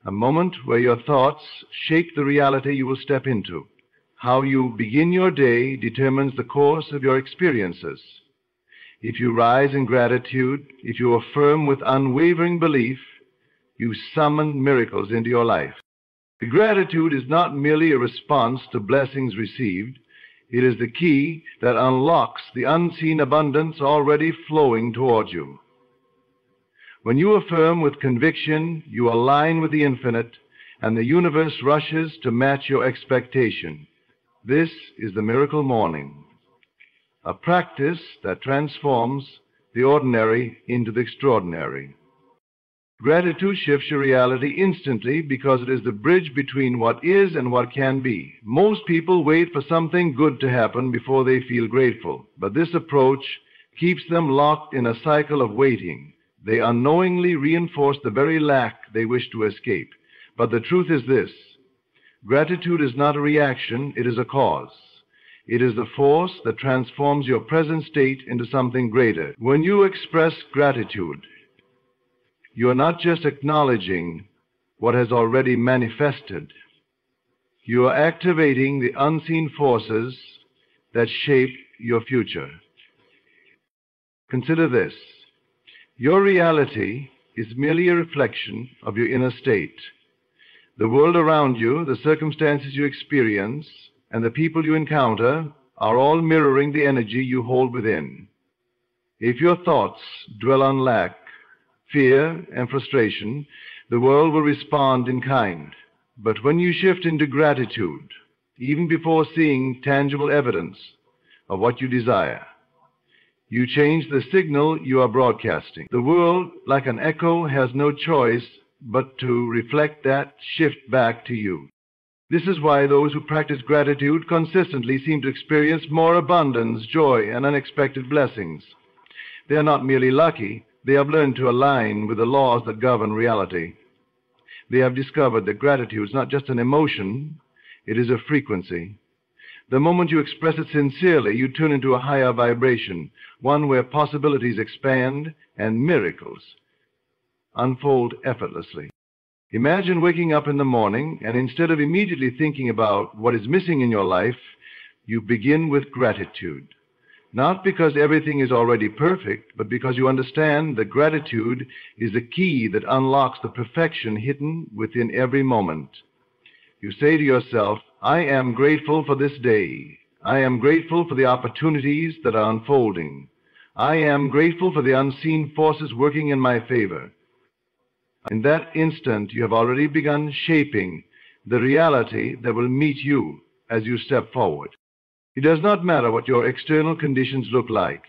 a moment where your thoughts shape the reality you will step into. How you begin your day determines the course of your experiences. If you rise in gratitude, if you affirm with unwavering belief, you summon miracles into your life. Gratitude is not merely a response to blessings received. It is the key that unlocks the unseen abundance already flowing towards you. When you affirm with conviction, you align with the infinite, and the universe rushes to match your expectation. This is the miracle morning, a practice that transforms the ordinary into the extraordinary. Gratitude shifts your reality instantly because it is the bridge between what is and what can be. Most people wait for something good to happen before they feel grateful, but this approach keeps them locked in a cycle of waiting. They unknowingly reinforce the very lack they wish to escape. But the truth is this: gratitude is not a reaction, it is a cause. It is the force that transforms your present state into something greater. When you express gratitude, you are not just acknowledging what has already manifested. You are activating the unseen forces that shape your future. Consider this: your reality is merely a reflection of your inner state. The world around you, the circumstances you experience, and the people you encounter are all mirroring the energy you hold within. If your thoughts dwell on lack, fear, and frustration, the world will respond in kind. But when you shift into gratitude, even before seeing tangible evidence of what you desire, you change the signal you are broadcasting. The world, like an echo, has no choice but to reflect that shift back to you. This is why those who practice gratitude consistently seem to experience more abundance, joy, and unexpected blessings. They are not merely lucky, they have learned to align with the laws that govern reality. They have discovered that gratitude is not just an emotion, it is a frequency. The moment you express it sincerely, you turn into a higher vibration, one where possibilities expand and miracles unfold effortlessly. Imagine waking up in the morning, and instead of immediately thinking about what is missing in your life, you begin with gratitude. Not because everything is already perfect, but because you understand that gratitude is the key that unlocks the perfection hidden within every moment. You say to yourself, I am grateful for this day. I am grateful for the opportunities that are unfolding. I am grateful for the unseen forces working in my favor. In that instant, you have already begun shaping the reality that will meet you as you step forward. It does not matter what your external conditions look like.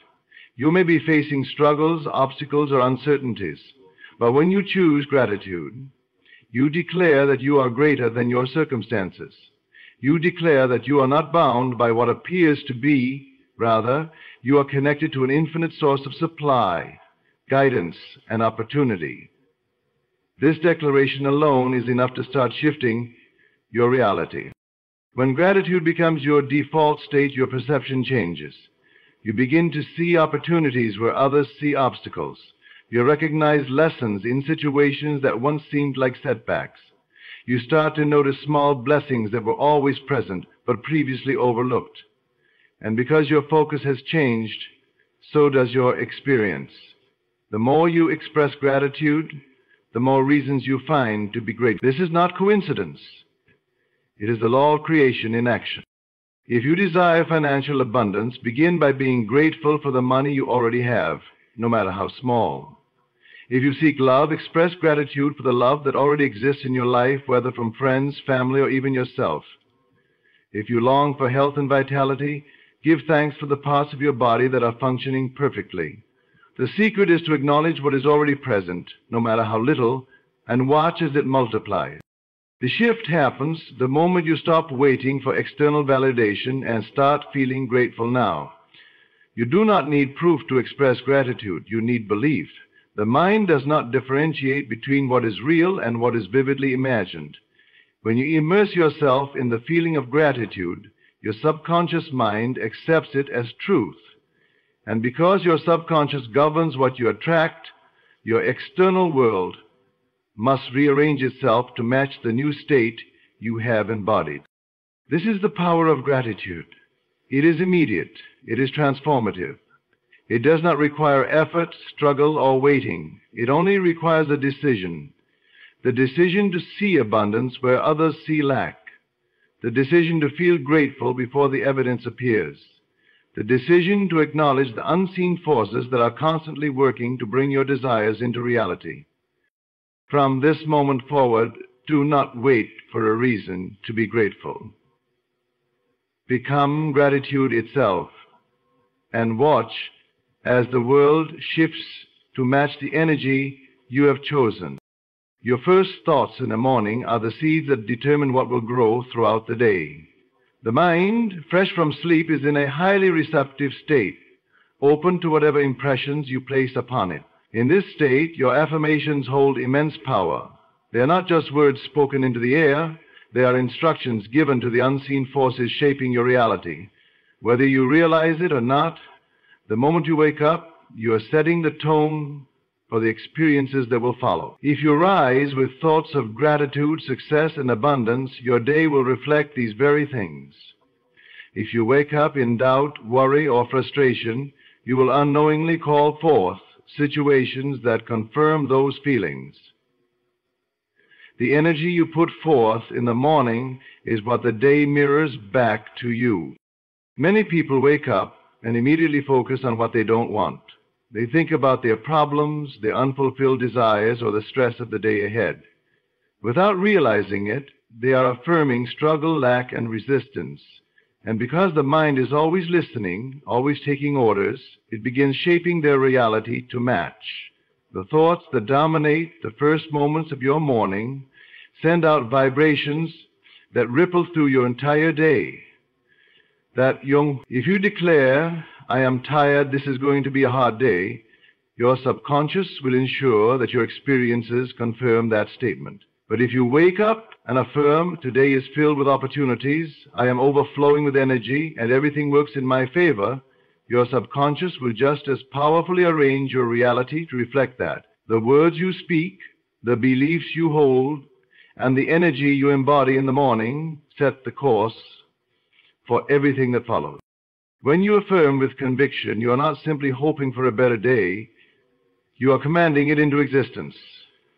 You may be facing struggles, obstacles, or uncertainties, but when you choose gratitude, you declare that you are greater than your circumstances. You declare that you are not bound by what appears to be. Rather, you are connected to an infinite source of supply, guidance, and opportunity. This declaration alone is enough to start shifting your reality. When gratitude becomes your default state, your perception changes. You begin to see opportunities where others see obstacles. You recognize lessons in situations that once seemed like setbacks. You start to notice small blessings that were always present but previously overlooked. And because your focus has changed, so does your experience. The more you express gratitude, the more reasons you find to be grateful. This is not coincidence. It is the law of creation in action. If you desire financial abundance, begin by being grateful for the money you already have, no matter how small. If you seek love, express gratitude for the love that already exists in your life, whether from friends, family, or even yourself. If you long for health and vitality, give thanks for the parts of your body that are functioning perfectly. The secret is to acknowledge what is already present, no matter how little, and watch as it multiplies. The shift happens the moment you stop waiting for external validation and start feeling grateful now. You do not need proof to express gratitude. You need belief. The mind does not differentiate between what is real and what is vividly imagined. When you immerse yourself in the feeling of gratitude, your subconscious mind accepts it as truth. And because your subconscious governs what you attract, your external world must rearrange itself to match the new state you have embodied. This is the power of gratitude. It is immediate. It is transformative. It does not require effort, struggle, or waiting. It only requires a decision. The decision to see abundance where others see lack. The decision to feel grateful before the evidence appears. The decision to acknowledge the unseen forces that are constantly working to bring your desires into reality. From this moment forward, do not wait for a reason to be grateful. Become gratitude itself, and watch as the world shifts to match the energy you have chosen. Your first thoughts in the morning are the seeds that determine what will grow throughout the day. The mind, fresh from sleep, is in a highly receptive state, open to whatever impressions you place upon it. In this state, your affirmations hold immense power. They are not just words spoken into the air. They are instructions given to the unseen forces shaping your reality. Whether you realize it or not, the moment you wake up, you are setting the tone for the experiences that will follow. If you rise with thoughts of gratitude, success, and abundance, your day will reflect these very things. If you wake up in doubt, worry, or frustration, you will unknowingly call forth situations that confirm those feelings. The energy you put forth in the morning is what the day mirrors back to you. Many people wake up and immediately focus on what they don't want. They think about their problems, their unfulfilled desires, or the stress of the day ahead. Without realizing it, they are affirming struggle, lack, and resistance. And because the mind is always listening, always taking orders, it begins shaping their reality to match. The thoughts that dominate the first moments of your morning send out vibrations that ripple through your entire day. If you declare, "I am tired, this is going to be a hard day," your subconscious will ensure that your experiences confirm that statement. But if you wake up and affirm, "Today is filled with opportunities, I am overflowing with energy, and everything works in my favor," your subconscious will just as powerfully arrange your reality to reflect that. The words you speak, the beliefs you hold, and the energy you embody in the morning set the course for everything that follows. When you affirm with conviction, you are not simply hoping for a better day, you are commanding it into existence.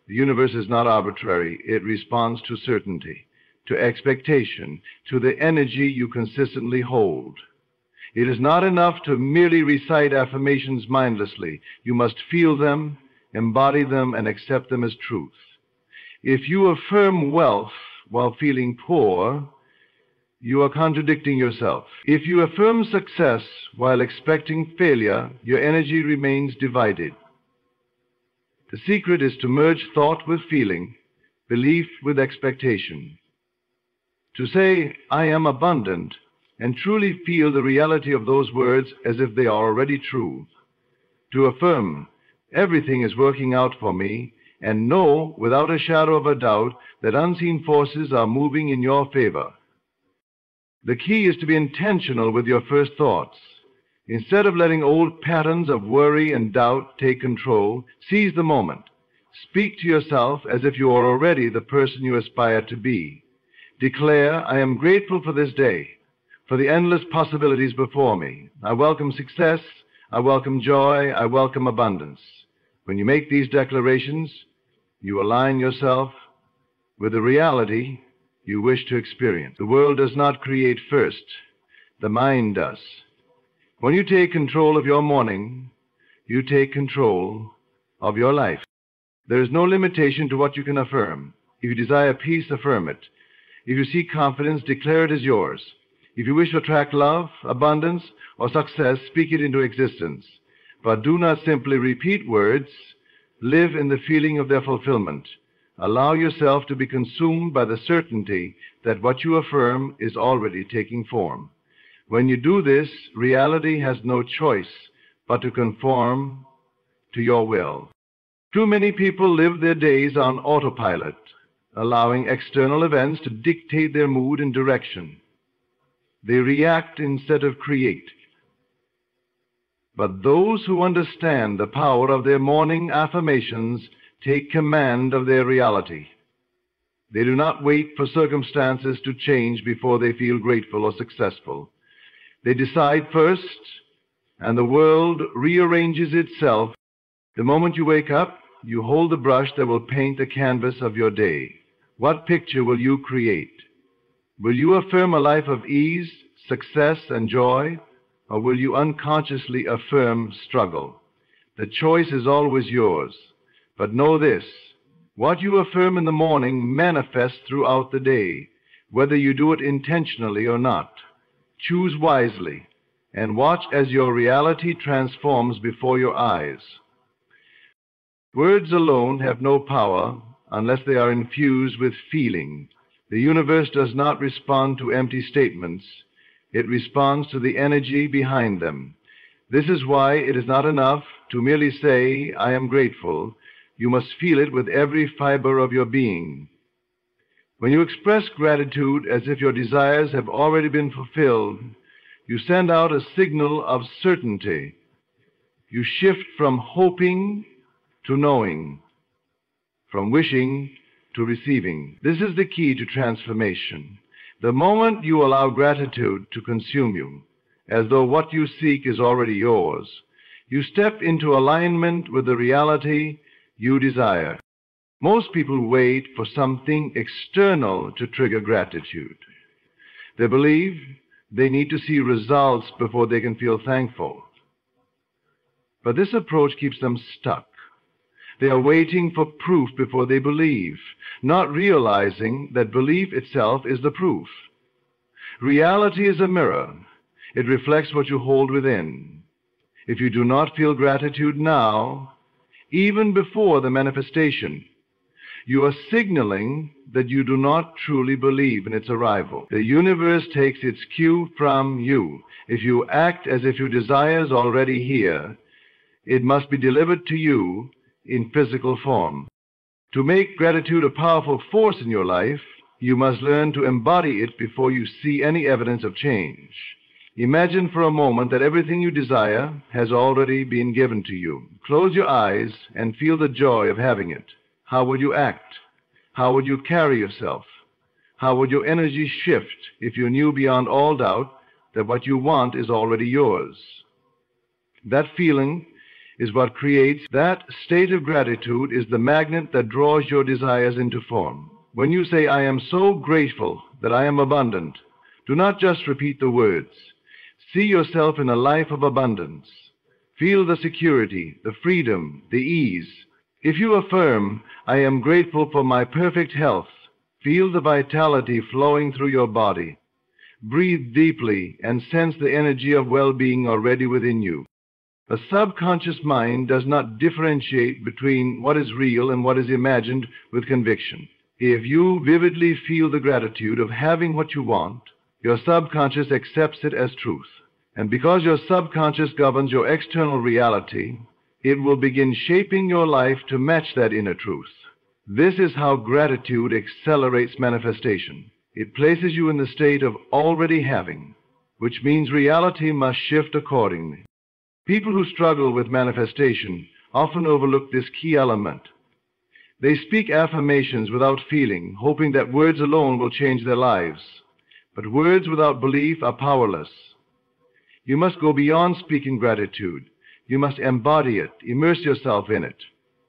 The universe is not arbitrary. It responds to certainty, to expectation, to the energy you consistently hold. It is not enough to merely recite affirmations mindlessly. You must feel them, embody them, and accept them as truth. If you affirm wealth while feeling poor, you are contradicting yourself. If you affirm success while expecting failure, your energy remains divided. The secret is to merge thought with feeling, belief with expectation. To say, I am abundant, and truly feel the reality of those words as if they are already true. To affirm, everything is working out for me, and know without a shadow of a doubt that unseen forces are moving in your favor. The key is to be intentional with your first thoughts. Instead of letting old patterns of worry and doubt take control, seize the moment. Speak to yourself as if you are already the person you aspire to be. Declare, I am grateful for this day, for the endless possibilities before me. I welcome success, I welcome joy, I welcome abundance. When you make these declarations, you align yourself with the reality you wish to experience. The world does not create first, the mind does. When you take control of your morning, you take control of your life. There is no limitation to what you can affirm. If you desire peace, affirm it. If you seek confidence, declare it as yours. If you wish to attract love, abundance, or success, speak it into existence. But do not simply repeat words. Live in the feeling of their fulfillment. Allow yourself to be consumed by the certainty that what you affirm is already taking form. When you do this, reality has no choice but to conform to your will. Too many people live their days on autopilot, allowing external events to dictate their mood and direction. They react instead of create. But those who understand the power of their morning affirmations take command of their reality. They do not wait for circumstances to change before they feel grateful or successful. They decide first, and the world rearranges itself. The moment you wake up, you hold the brush that will paint the canvas of your day. What picture will you create? Will you affirm a life of ease, success, and joy, or will you unconsciously affirm struggle? The choice is always yours. But know this, what you affirm in the morning manifests throughout the day, whether you do it intentionally or not. Choose wisely, and watch as your reality transforms before your eyes. Words alone have no power unless they are infused with feeling. The universe does not respond to empty statements. It responds to the energy behind them. This is why it is not enough to merely say, I am grateful. You must feel it with every fiber of your being. When you express gratitude as if your desires have already been fulfilled, you send out a signal of certainty. You shift from hoping to knowing, from wishing to receiving. This is the key to transformation. The moment you allow gratitude to consume you, as though what you seek is already yours, you step into alignment with the reality you desire. Most people wait for something external to trigger gratitude. They believe they need to see results before they can feel thankful. But this approach keeps them stuck. They are waiting for proof before they believe, not realizing that belief itself is the proof. Reality is a mirror. It reflects what you hold within. If you do not feel gratitude now, even before the manifestation, you are signaling that you do not truly believe in its arrival. The universe takes its cue from you. If you act as if your desire is already here, it must be delivered to you in physical form. To make gratitude a powerful force in your life, you must learn to embody it before you see any evidence of change. Imagine for a moment that everything you desire has already been given to you. Close your eyes and feel the joy of having it. How would you act? How would you carry yourself? How would your energy shift if you knew beyond all doubt that what you want is already yours? That feeling is what creates that state of gratitude, is the magnet that draws your desires into form. When you say, I am so grateful that I am abundant, do not just repeat the words. See yourself in a life of abundance. Feel the security, the freedom, the ease. If you affirm, I am grateful for my perfect health, feel the vitality flowing through your body. Breathe deeply and sense the energy of well-being already within you. The subconscious mind does not differentiate between what is real and what is imagined with conviction. If you vividly feel the gratitude of having what you want, your subconscious accepts it as truth. And because your subconscious governs your external reality, it will begin shaping your life to match that inner truth. This is how gratitude accelerates manifestation. It places you in the state of already having, which means reality must shift accordingly. People who struggle with manifestation often overlook this key element. They speak affirmations without feeling, hoping that words alone will change their lives. But words without belief are powerless. You must go beyond speaking gratitude. You must embody it, immerse yourself in it.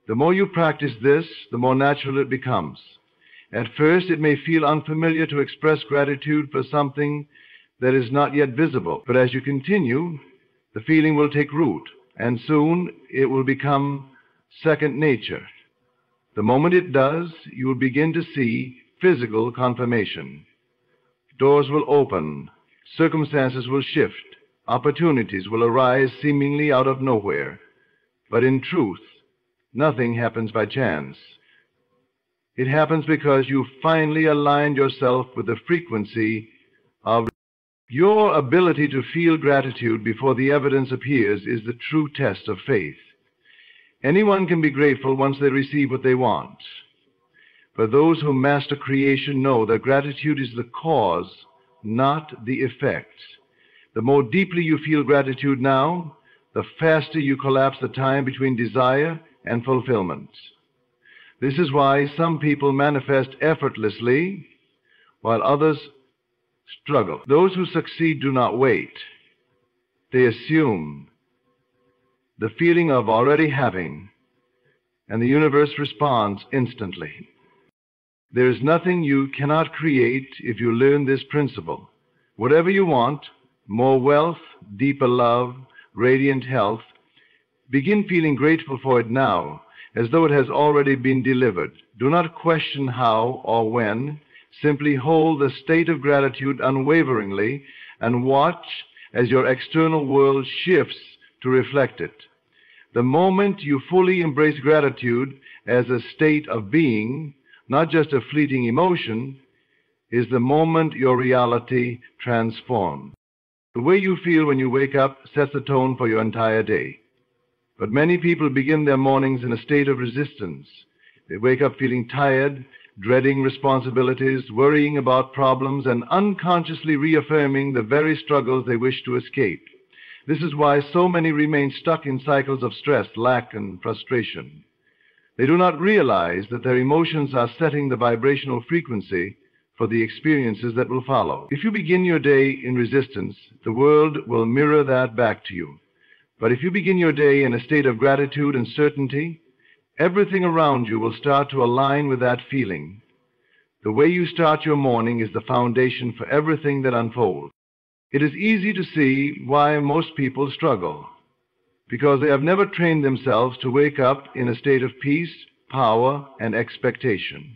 The more you practice this, the more natural it becomes. At first, it may feel unfamiliar to express gratitude for something that is not yet visible. But as you continue, the feeling will take root, and soon it will become second nature. The moment it does, you will begin to see physical confirmation. Doors will open, circumstances will shift, opportunities will arise seemingly out of nowhere. But in truth, nothing happens by chance. It happens because you finally aligned yourself with the frequency of your ability to feel gratitude before the evidence appears is the true test of faith. Anyone can be grateful once they receive what they want. But those who master creation know that gratitude is the cause, not the effect. The more deeply you feel gratitude now, the faster you collapse the time between desire and fulfillment. This is why some people manifest effortlessly, while others struggle. Those who succeed do not wait. They assume the feeling of already having, and the universe responds instantly. There is nothing you cannot create if you learn this principle. Whatever you want, more wealth, deeper love, radiant health, begin feeling grateful for it now, as though it has already been delivered. Do not question how or when. Simply hold the state of gratitude unwaveringly and watch as your external world shifts to reflect it. The moment you fully embrace gratitude as a state of being, not just a fleeting emotion, is the moment your reality transforms. The way you feel when you wake up sets the tone for your entire day. But many people begin their mornings in a state of resistance. They wake up feeling tired, dreading responsibilities, worrying about problems, and unconsciously reaffirming the very struggles they wish to escape. This is why so many remain stuck in cycles of stress, lack, and frustration. They do not realize that their emotions are setting the vibrational frequency for the experiences that will follow. If you begin your day in resistance, the world will mirror that back to you. But if you begin your day in a state of gratitude and certainty, everything around you will start to align with that feeling. The way you start your morning is the foundation for everything that unfolds. It is easy to see why most people struggle, because they have never trained themselves to wake up in a state of peace, power, and expectation.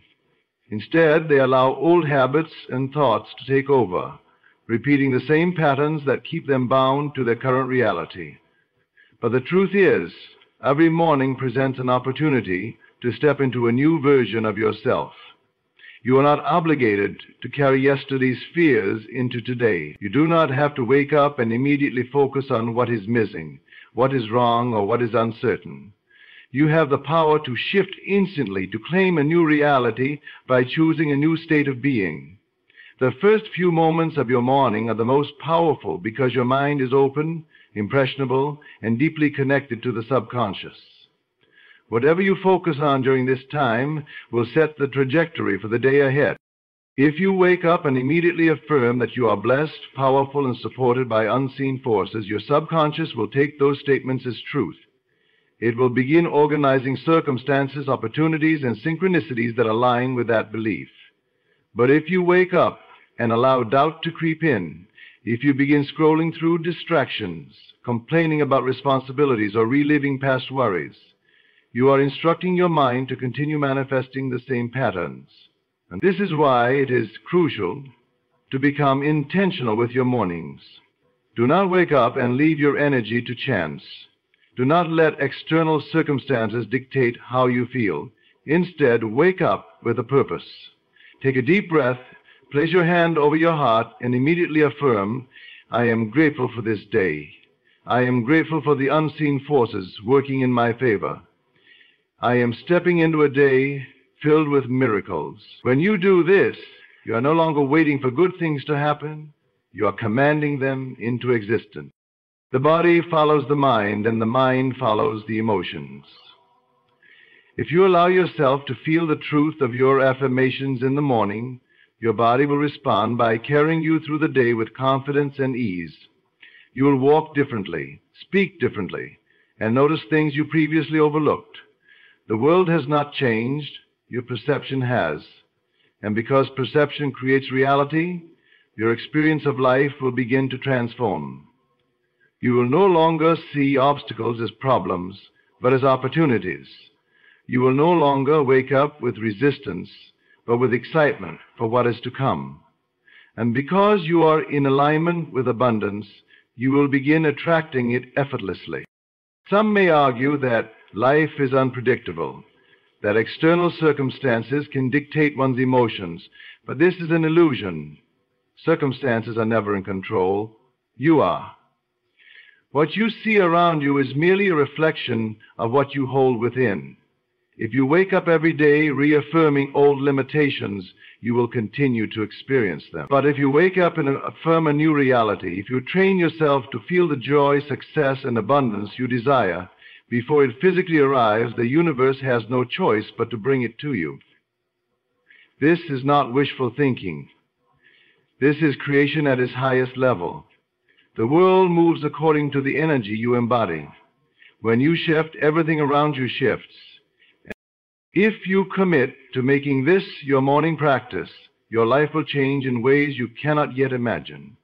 Instead, they allow old habits and thoughts to take over, repeating the same patterns that keep them bound to their current reality. But the truth is, every morning presents an opportunity to step into a new version of yourself. You are not obligated to carry yesterday's fears into today. You do not have to wake up and immediately focus on what is missing, what is wrong, or what is uncertain. You have the power to shift instantly, to claim a new reality by choosing a new state of being. The first few moments of your morning are the most powerful because your mind is open, impressionable, and deeply connected to the subconscious. Whatever you focus on during this time will set the trajectory for the day ahead. If you wake up and immediately affirm that you are blessed, powerful, and supported by unseen forces, your subconscious will take those statements as truth. It will begin organizing circumstances, opportunities, and synchronicities that align with that belief. But if you wake up and allow doubt to creep in, if you begin scrolling through distractions, complaining about responsibilities, or reliving past worries, you are instructing your mind to continue manifesting the same patterns. And this is why it is crucial to become intentional with your mornings. Do not wake up and leave your energy to chance. Do not let external circumstances dictate how you feel. Instead, wake up with a purpose. Take a deep breath, place your hand over your heart, and immediately affirm, I am grateful for this day. I am grateful for the unseen forces working in my favor. I am stepping into a day filled with miracles. When you do this, you are no longer waiting for good things to happen. You are commanding them into existence. The body follows the mind, and the mind follows the emotions. If you allow yourself to feel the truth of your affirmations in the morning, your body will respond by carrying you through the day with confidence and ease. You will walk differently, speak differently, and notice things you previously overlooked. The world has not changed, your perception has. And because perception creates reality, your experience of life will begin to transform. You will no longer see obstacles as problems, but as opportunities. You will no longer wake up with resistance, but with excitement for what is to come. And because you are in alignment with abundance, you will begin attracting it effortlessly. Some may argue that life is unpredictable, that external circumstances can dictate one's emotions, but this is an illusion. Circumstances are never in control. You are. What you see around you is merely a reflection of what you hold within. If you wake up every day reaffirming old limitations, you will continue to experience them. But if you wake up and affirm a new reality, if you train yourself to feel the joy, success, and abundance you desire, before it physically arrives, the universe has no choice but to bring it to you. This is not wishful thinking. This is creation at its highest level. The world moves according to the energy you embody. When you shift, everything around you shifts. If you commit to making this your morning practice, your life will change in ways you cannot yet imagine.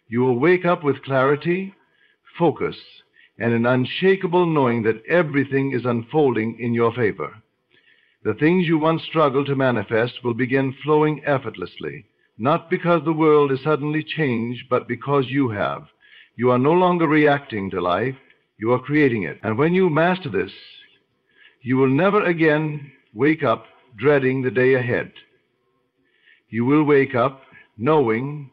You will wake up with clarity, focus, and an unshakable knowing that everything is unfolding in your favor. The things you once struggled to manifest will begin flowing effortlessly, not because the world has suddenly changed, but because you have. You are no longer reacting to life, you are creating it. And when you master this, you will never again wake up dreading the day ahead. You will wake up knowing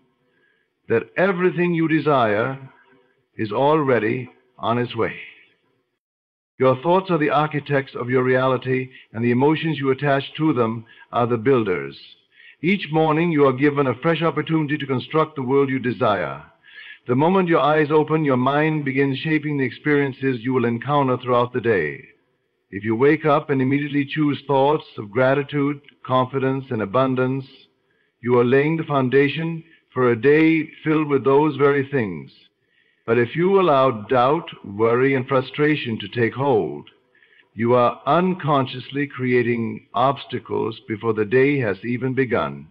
that everything you desire is already on its way. Your thoughts are the architects of your reality, and the emotions you attach to them are the builders. Each morning you are given a fresh opportunity to construct the world you desire. The moment your eyes open, your mind begins shaping the experiences you will encounter throughout the day. If you wake up and immediately choose thoughts of gratitude, confidence, and abundance, you are laying the foundation for a day filled with those very things. But if you allow doubt, worry, and frustration to take hold, you are unconsciously creating obstacles before the day has even begun.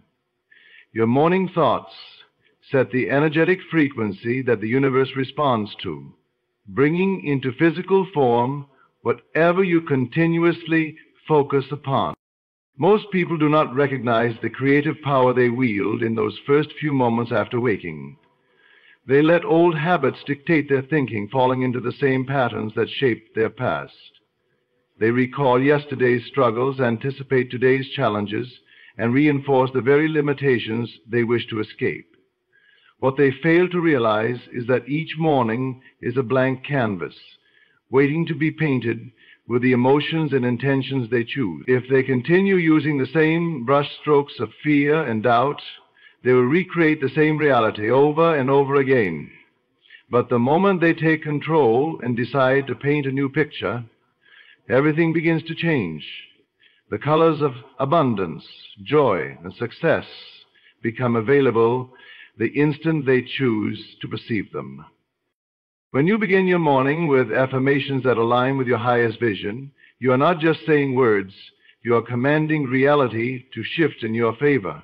Your morning thoughts set the energetic frequency that the universe responds to, bringing into physical form whatever you continuously focus upon. Most people do not recognize the creative power they wield in those first few moments after waking. They let old habits dictate their thinking, falling into the same patterns that shaped their past. They recall yesterday's struggles, anticipate today's challenges, and reinforce the very limitations they wish to escape. What they fail to realize is that each morning is a blank canvas, waiting to be painted with the emotions and intentions they choose. If they continue using the same brush strokes of fear and doubt, they will recreate the same reality over and over again. But the moment they take control and decide to paint a new picture, everything begins to change. The colors of abundance, joy, and success become available the instant they choose to perceive them. When you begin your morning with affirmations that align with your highest vision, you are not just saying words, you are commanding reality to shift in your favor.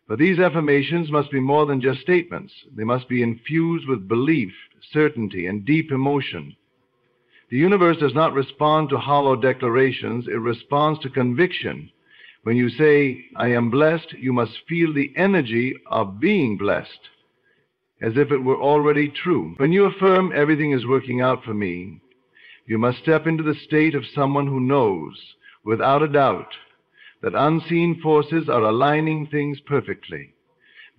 But these affirmations must be more than just statements. They must be infused with belief, certainty, and deep emotion. The universe does not respond to hollow declarations, it responds to conviction. When you say, I am blessed, you must feel the energy of being blessed, as if it were already true. When you affirm everything is working out for me, you must step into the state of someone who knows, without a doubt, that unseen forces are aligning things perfectly.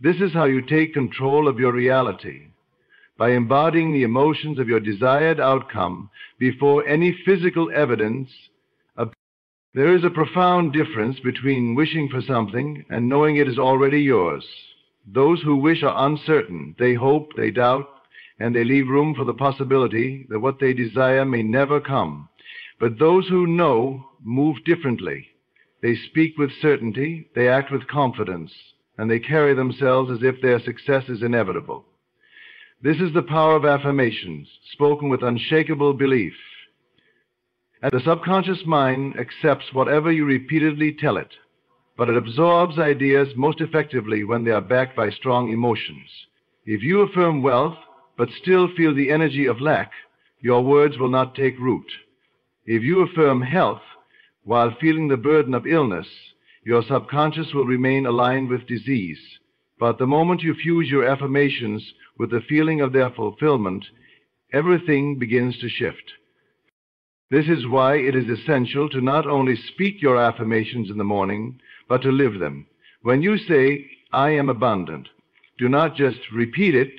This is how you take control of your reality, by embodying the emotions of your desired outcome before any physical evidence appears. There is a profound difference between wishing for something and knowing it is already yours. Those who wish are uncertain. They hope, they doubt, and they leave room for the possibility that what they desire may never come. But those who know move differently. They speak with certainty, they act with confidence, and they carry themselves as if their success is inevitable. This is the power of affirmations, spoken with unshakable belief. And the subconscious mind accepts whatever you repeatedly tell it, but it absorbs ideas most effectively when they are backed by strong emotions. If you affirm wealth, but still feel the energy of lack, your words will not take root. If you affirm health, while feeling the burden of illness, your subconscious will remain aligned with disease. But the moment you fuse your affirmations with the feeling of their fulfillment, everything begins to shift. This is why it is essential to not only speak your affirmations in the morning, but to live them. When you say, I am abundant, do not just repeat it.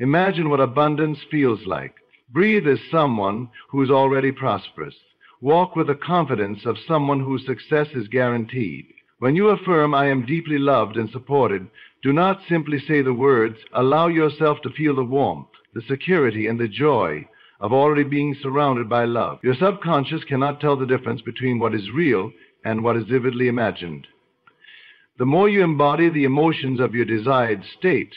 Imagine what abundance feels like. Breathe as someone who is already prosperous. Walk with the confidence of someone whose success is guaranteed. When you affirm, I am deeply loved and supported, do not simply say the words. Allow yourself to feel the warmth, the security, and the joy of already being surrounded by love. Your subconscious cannot tell the difference between what is real and what is vividly imagined. The more you embody the emotions of your desired state,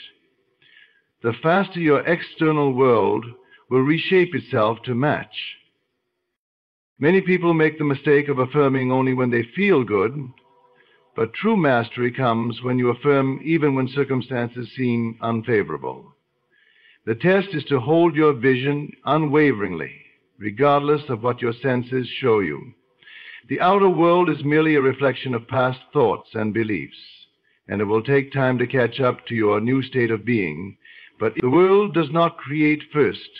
the faster your external world will reshape itself to match. Many people make the mistake of affirming only when they feel good, but true mastery comes when you affirm even when circumstances seem unfavorable. The test is to hold your vision unwaveringly, regardless of what your senses show you. The outer world is merely a reflection of past thoughts and beliefs, and it will take time to catch up to your new state of being. But the world does not create first,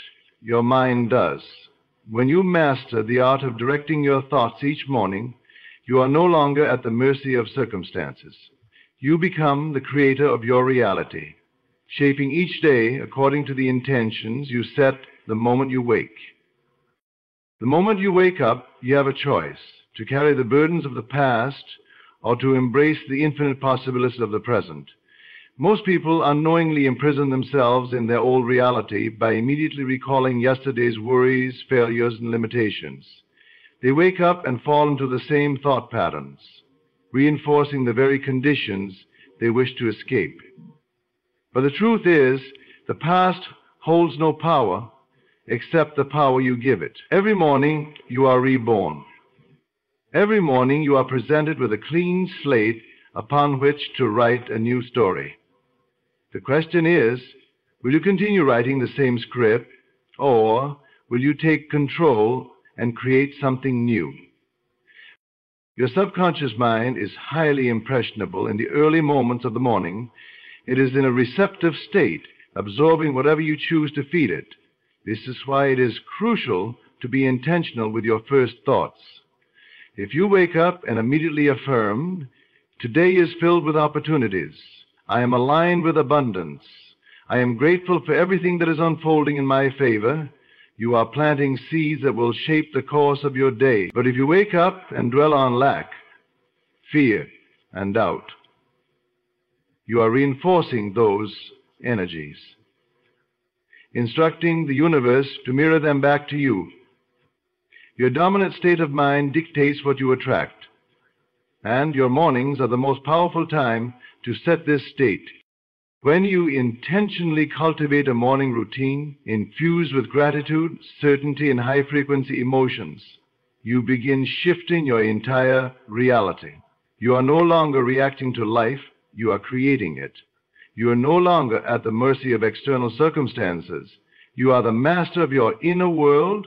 your mind does. When you master the art of directing your thoughts each morning, you are no longer at the mercy of circumstances. You become the creator of your reality, shaping each day according to the intentions you set the moment you wake. The moment you wake up, you have a choice: to carry the burdens of the past or to embrace the infinite possibilities of the present. Most people unknowingly imprison themselves in their old reality by immediately recalling yesterday's worries, failures, and limitations. They wake up and fall into the same thought patterns, reinforcing the very conditions they wish to escape. But the truth is, the past holds no power except the power you give it. Every morning, you are reborn. Every morning, you are presented with a clean slate upon which to write a new story. The question is, will you continue writing the same script, or will you take control and create something new? Your subconscious mind is highly impressionable in the early moments of the morning. It is in a receptive state, absorbing whatever you choose to feed it. This is why it is crucial to be intentional with your first thoughts. If you wake up and immediately affirm, today is filled with opportunities. I am aligned with abundance. I am grateful for everything that is unfolding in my favor. You are planting seeds that will shape the course of your day. But if you wake up and dwell on lack, fear, and doubt, you are reinforcing those energies, instructing the universe to mirror them back to you. Your dominant state of mind dictates what you attract, and your mornings are the most powerful time to set this state. When you intentionally cultivate a morning routine infused with gratitude, certainty, and high-frequency emotions, you begin shifting your entire reality. You are no longer reacting to life, you are creating it. You are no longer at the mercy of external circumstances. You are the master of your inner world,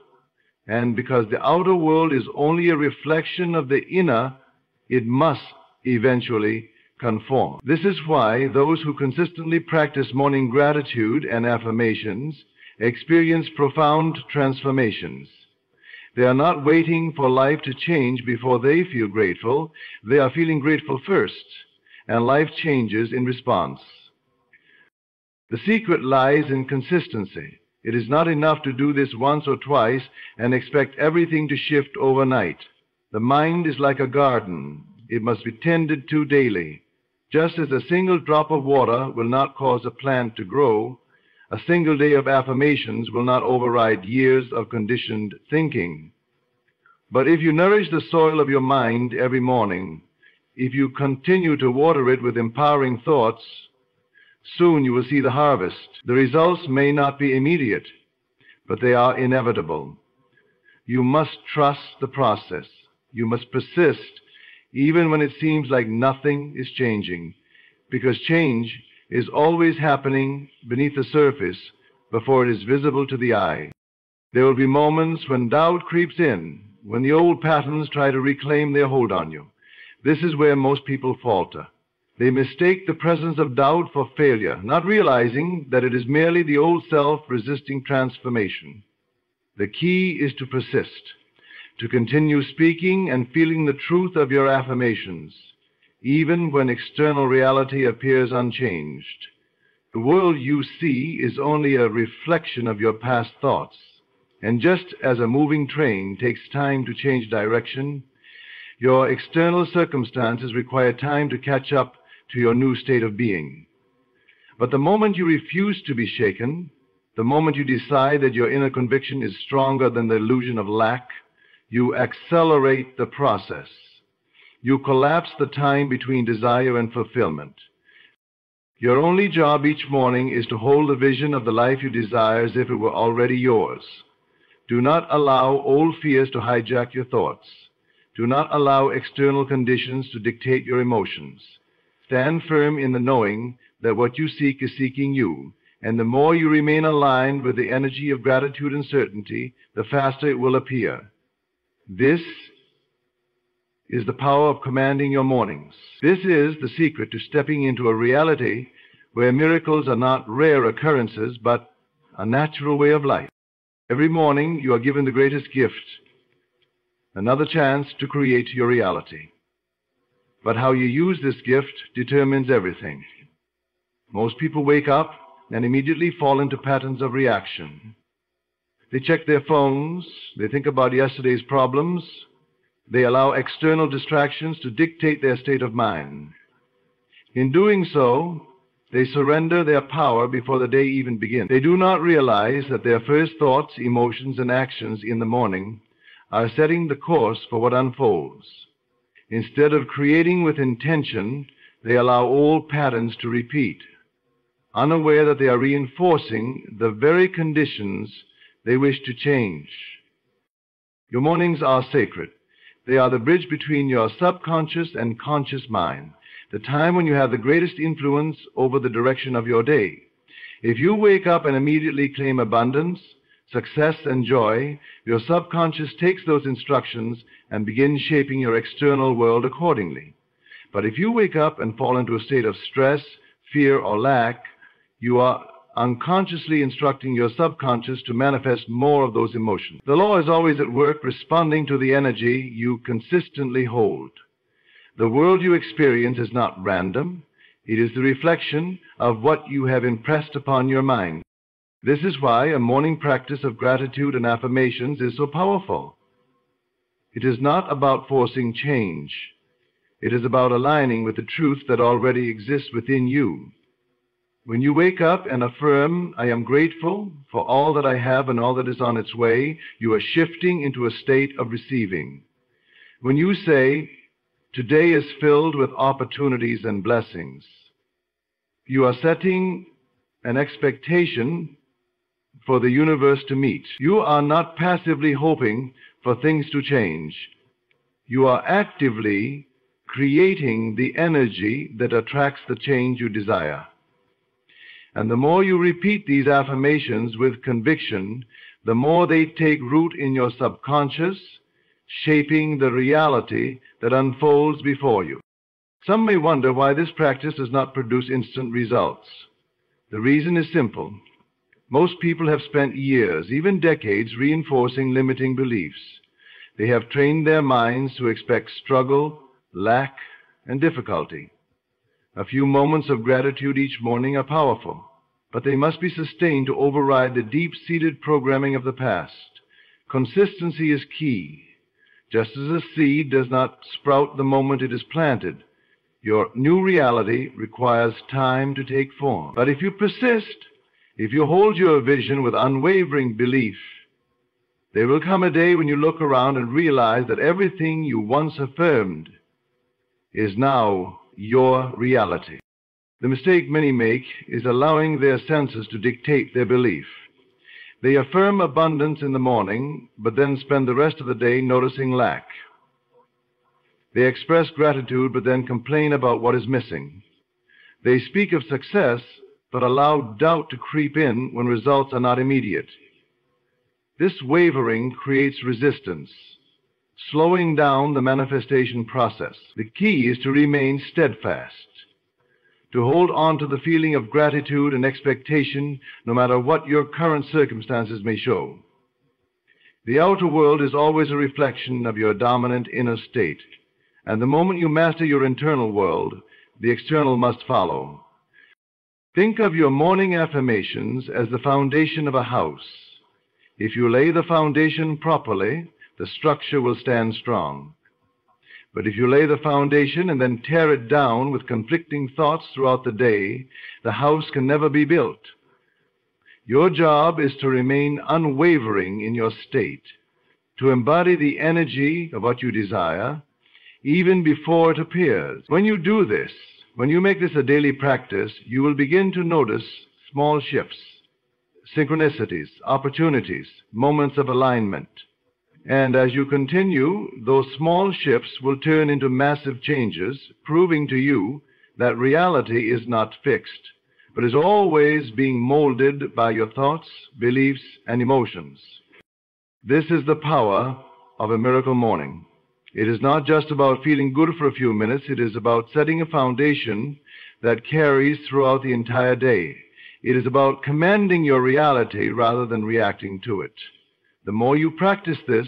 and because the outer world is only a reflection of the inner, it must eventually conform. This is why those who consistently practice morning gratitude and affirmations experience profound transformations. They are not waiting for life to change before they feel grateful. They are feeling grateful first, and life changes in response. The secret lies in consistency. It is not enough to do this once or twice and expect everything to shift overnight. The mind is like a garden. It must be tended to daily. Just as a single drop of water will not cause a plant to grow, a single day of affirmations will not override years of conditioned thinking. But if you nourish the soil of your mind every morning, if you continue to water it with empowering thoughts, soon you will see the harvest. The results may not be immediate, but they are inevitable. You must trust the process. You must persist even when it seems like nothing is changing, because change is always happening beneath the surface before it is visible to the eye. There will be moments when doubt creeps in, when the old patterns try to reclaim their hold on you. This is where most people falter. They mistake the presence of doubt for failure, not realizing that it is merely the old self resisting transformation. The key is to persist, to continue speaking and feeling the truth of your affirmations, even when external reality appears unchanged. The world you see is only a reflection of your past thoughts, and just as a moving train takes time to change direction, your external circumstances require time to catch up to your new state of being. But the moment you refuse to be shaken, the moment you decide that your inner conviction is stronger than the illusion of lack, you accelerate the process. You collapse the time between desire and fulfillment. Your only job each morning is to hold the vision of the life you desire as if it were already yours. Do not allow old fears to hijack your thoughts. Do not allow external conditions to dictate your emotions. Stand firm in the knowing that what you seek is seeking you, and the more you remain aligned with the energy of gratitude and certainty, the faster it will appear. This is the power of commanding your mornings. This is the secret to stepping into a reality where miracles are not rare occurrences, but a natural way of life. Every morning you are given the greatest gift, another chance to create your reality. But how you use this gift determines everything. Most people wake up and immediately fall into patterns of reaction. They check their phones, they think about yesterday's problems, they allow external distractions to dictate their state of mind. In doing so, they surrender their power before the day even begins. They do not realize that their first thoughts, emotions, and actions in the morning are setting the course for what unfolds. Instead of creating with intention, they allow old patterns to repeat, unaware that they are reinforcing the very conditions they wish to change. Your mornings are sacred. They are the bridge between your subconscious and conscious mind, the time when you have the greatest influence over the direction of your day. If you wake up and immediately claim abundance, success, and joy, your subconscious takes those instructions and begins shaping your external world accordingly. But if you wake up and fall into a state of stress, fear, or lack, you are unconsciously instructing your subconscious to manifest more of those emotions. The law is always at work, responding to the energy you consistently hold. The world you experience is not random. It is the reflection of what you have impressed upon your mind. This is why a morning practice of gratitude and affirmations is so powerful. It is not about forcing change. It is about aligning with the truth that already exists within you. When you wake up and affirm, "I am grateful for all that I have and all that is on its way," you are shifting into a state of receiving. When you say, "Today is filled with opportunities and blessings," you are setting an expectation for the universe to meet. You are not passively hoping for things to change. You are actively creating the energy that attracts the change you desire. And the more you repeat these affirmations with conviction, the more they take root in your subconscious, shaping the reality that unfolds before you. Some may wonder why this practice does not produce instant results. The reason is simple. Most people have spent years, even decades, reinforcing limiting beliefs. They have trained their minds to expect struggle, lack, and difficulty. A few moments of gratitude each morning are powerful, but they must be sustained to override the deep-seated programming of the past. Consistency is key. Just as a seed does not sprout the moment it is planted, your new reality requires time to take form. But if you persist, if you hold your vision with unwavering belief, there will come a day when you look around and realize that everything you once affirmed is now your reality. The mistake many make is allowing their senses to dictate their belief. They affirm abundance in the morning, but then spend the rest of the day noticing lack. They express gratitude, but then complain about what is missing. They speak of success, but allow doubt to creep in when results are not immediate. This wavering creates resistance, slowing down the manifestation process. The key is to remain steadfast, to hold on to the feeling of gratitude and expectation no matter what your current circumstances may show. The outer world is always a reflection of your dominant inner state, and the moment you master your internal world, the external must follow. Think of your morning affirmations as the foundation of a house. If you lay the foundation properly, the structure will stand strong. But if you lay the foundation and then tear it down with conflicting thoughts throughout the day, the house can never be built. Your job is to remain unwavering in your state, to embody the energy of what you desire, even before it appears. When you do this, when you make this a daily practice, you will begin to notice small shifts, synchronicities, opportunities, moments of alignment. And as you continue, those small shifts will turn into massive changes, proving to you that reality is not fixed, but is always being molded by your thoughts, beliefs, and emotions. This is the power of a miracle morning. It is not just about feeling good for a few minutes. It is about setting a foundation that carries throughout the entire day. It is about commanding your reality rather than reacting to it. The more you practice this,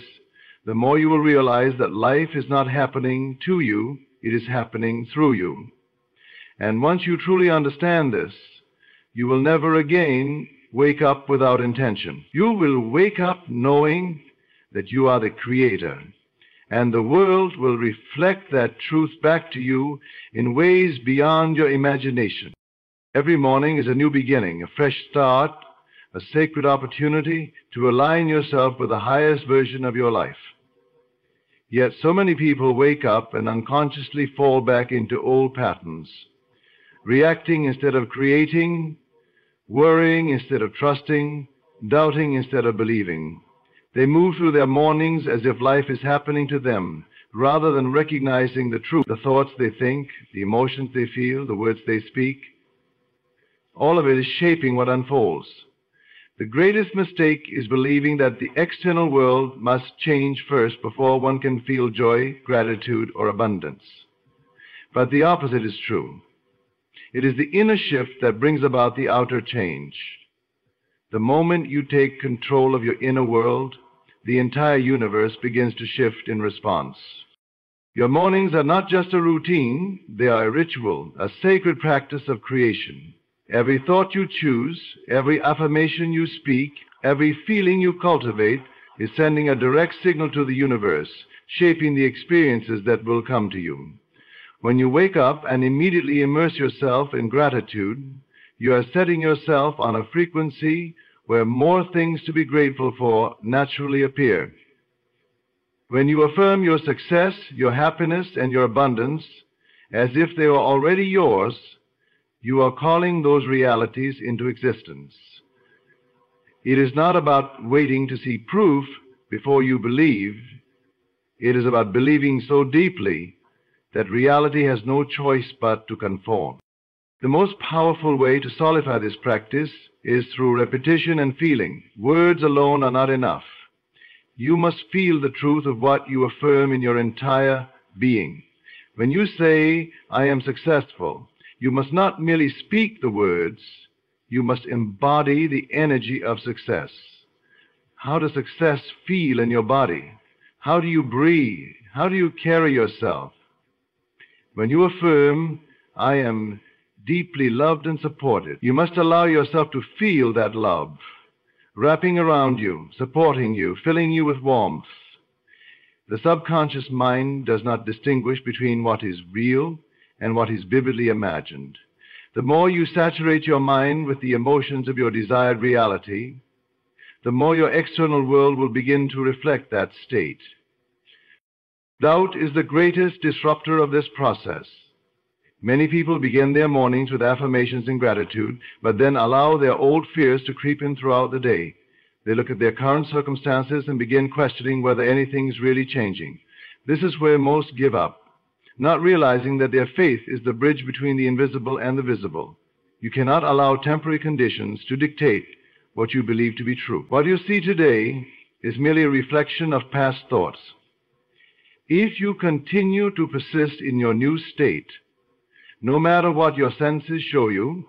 the more you will realize that life is not happening to you, it is happening through you. And once you truly understand this, you will never again wake up without intention. You will wake up knowing that you are the creator, and the world will reflect that truth back to you in ways beyond your imagination. Every morning is a new beginning, a fresh start, a sacred opportunity to align yourself with the highest version of your life. Yet so many people wake up and unconsciously fall back into old patterns, reacting instead of creating, worrying instead of trusting, doubting instead of believing. They move through their mornings as if life is happening to them, rather than recognizing the truth, the thoughts they think, the emotions they feel, the words they speak. All of it is shaping what unfolds. The greatest mistake is believing that the external world must change first before one can feel joy, gratitude, or abundance. But the opposite is true. It is the inner shift that brings about the outer change. The moment you take control of your inner world, the entire universe begins to shift in response. Your mornings are not just a routine, they are a ritual, a sacred practice of creation. Every thought you choose, every affirmation you speak, every feeling you cultivate is sending a direct signal to the universe, shaping the experiences that will come to you. When you wake up and immediately immerse yourself in gratitude, you are setting yourself on a frequency where more things to be grateful for naturally appear. When you affirm your success, your happiness, and your abundance as if they were already yours, you are calling those realities into existence. It is not about waiting to see proof before you believe. It is about believing so deeply that reality has no choice but to conform. The most powerful way to solidify this practice is through repetition and feeling. Words alone are not enough. You must feel the truth of what you affirm in your entire being. When you say, "I am successful," you must not merely speak the words, you must embody the energy of success. How does success feel in your body? How do you breathe? How do you carry yourself? When you affirm, "I am deeply loved and supported," you must allow yourself to feel that love, wrapping around you, supporting you, filling you with warmth. The subconscious mind does not distinguish between what is real and what is vividly imagined. The more you saturate your mind with the emotions of your desired reality, the more your external world will begin to reflect that state. Doubt is the greatest disruptor of this process. Many people begin their mornings with affirmations and gratitude, but then allow their old fears to creep in throughout the day. They look at their current circumstances and begin questioning whether anything is really changing. This is where most give up, not realizing that their faith is the bridge between the invisible and the visible. You cannot allow temporary conditions to dictate what you believe to be true. What you see today is merely a reflection of past thoughts. If you continue to persist in your new state, no matter what your senses show you,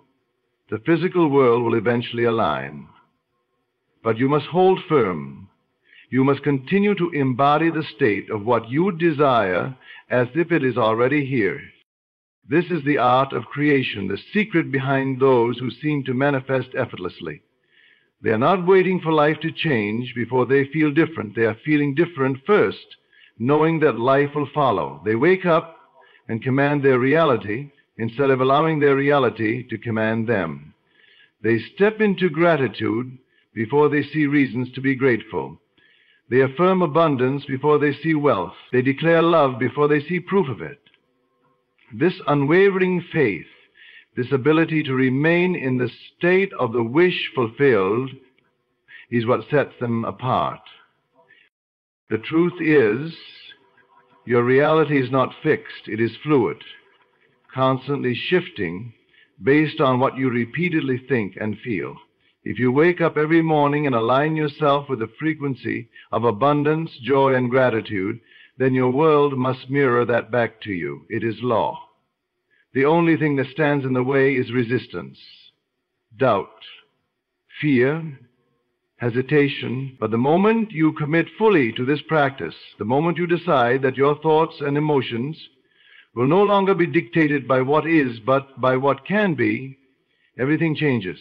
the physical world will eventually align. But you must hold firm. You must continue to embody the state of what you desire as if it is already here. This is the art of creation, the secret behind those who seem to manifest effortlessly. They are not waiting for life to change before they feel different. They are feeling different first, knowing that life will follow. They wake up and command their reality instead of allowing their reality to command them. They step into gratitude before they see reasons to be grateful. They affirm abundance before they see wealth. They declare love before they see proof of it. This unwavering faith, this ability to remain in the state of the wish fulfilled, is what sets them apart. The truth is, your reality is not fixed, it is fluid, constantly shifting based on what you repeatedly think and feel. If you wake up every morning and align yourself with the frequency of abundance, joy, and gratitude, then your world must mirror that back to you. It is law. The only thing that stands in the way is resistance, doubt, fear, hesitation. But the moment you commit fully to this practice, the moment you decide that your thoughts and emotions will no longer be dictated by what is, but by what can be, everything changes.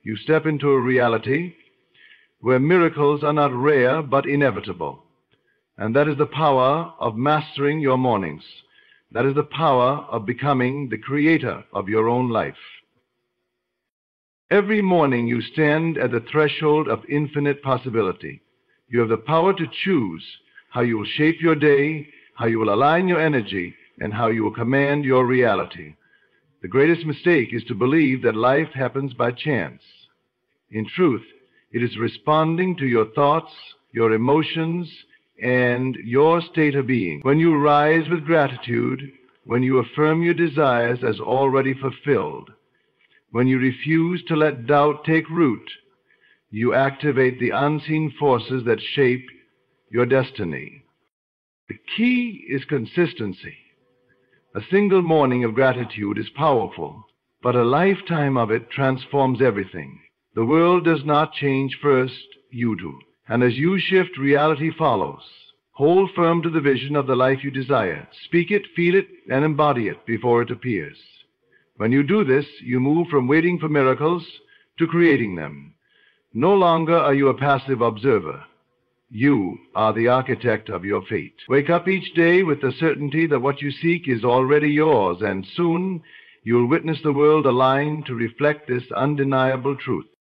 You step into a reality where miracles are not rare but inevitable. And that is the power of mastering your mornings. That is the power of becoming the creator of your own life. Every morning you stand at the threshold of infinite possibility. You have the power to choose how you will shape your day, how you will align your energy, and how you will command your reality. The greatest mistake is to believe that life happens by chance. In truth, it is responding to your thoughts, your emotions, and your state of being. When you rise with gratitude, when you affirm your desires as already fulfilled, when you refuse to let doubt take root, you activate the unseen forces that shape your destiny. The key is consistency. A single morning of gratitude is powerful, but a lifetime of it transforms everything. The world does not change first, you do. And as you shift, reality follows. Hold firm to the vision of the life you desire. Speak it, feel it, and embody it before it appears. When you do this, you move from waiting for miracles to creating them. No longer are you a passive observer. You are the architect of your fate. Wake up each day with the certainty that what you seek is already yours, and soon you'll witness the world align to reflect this undeniable truth.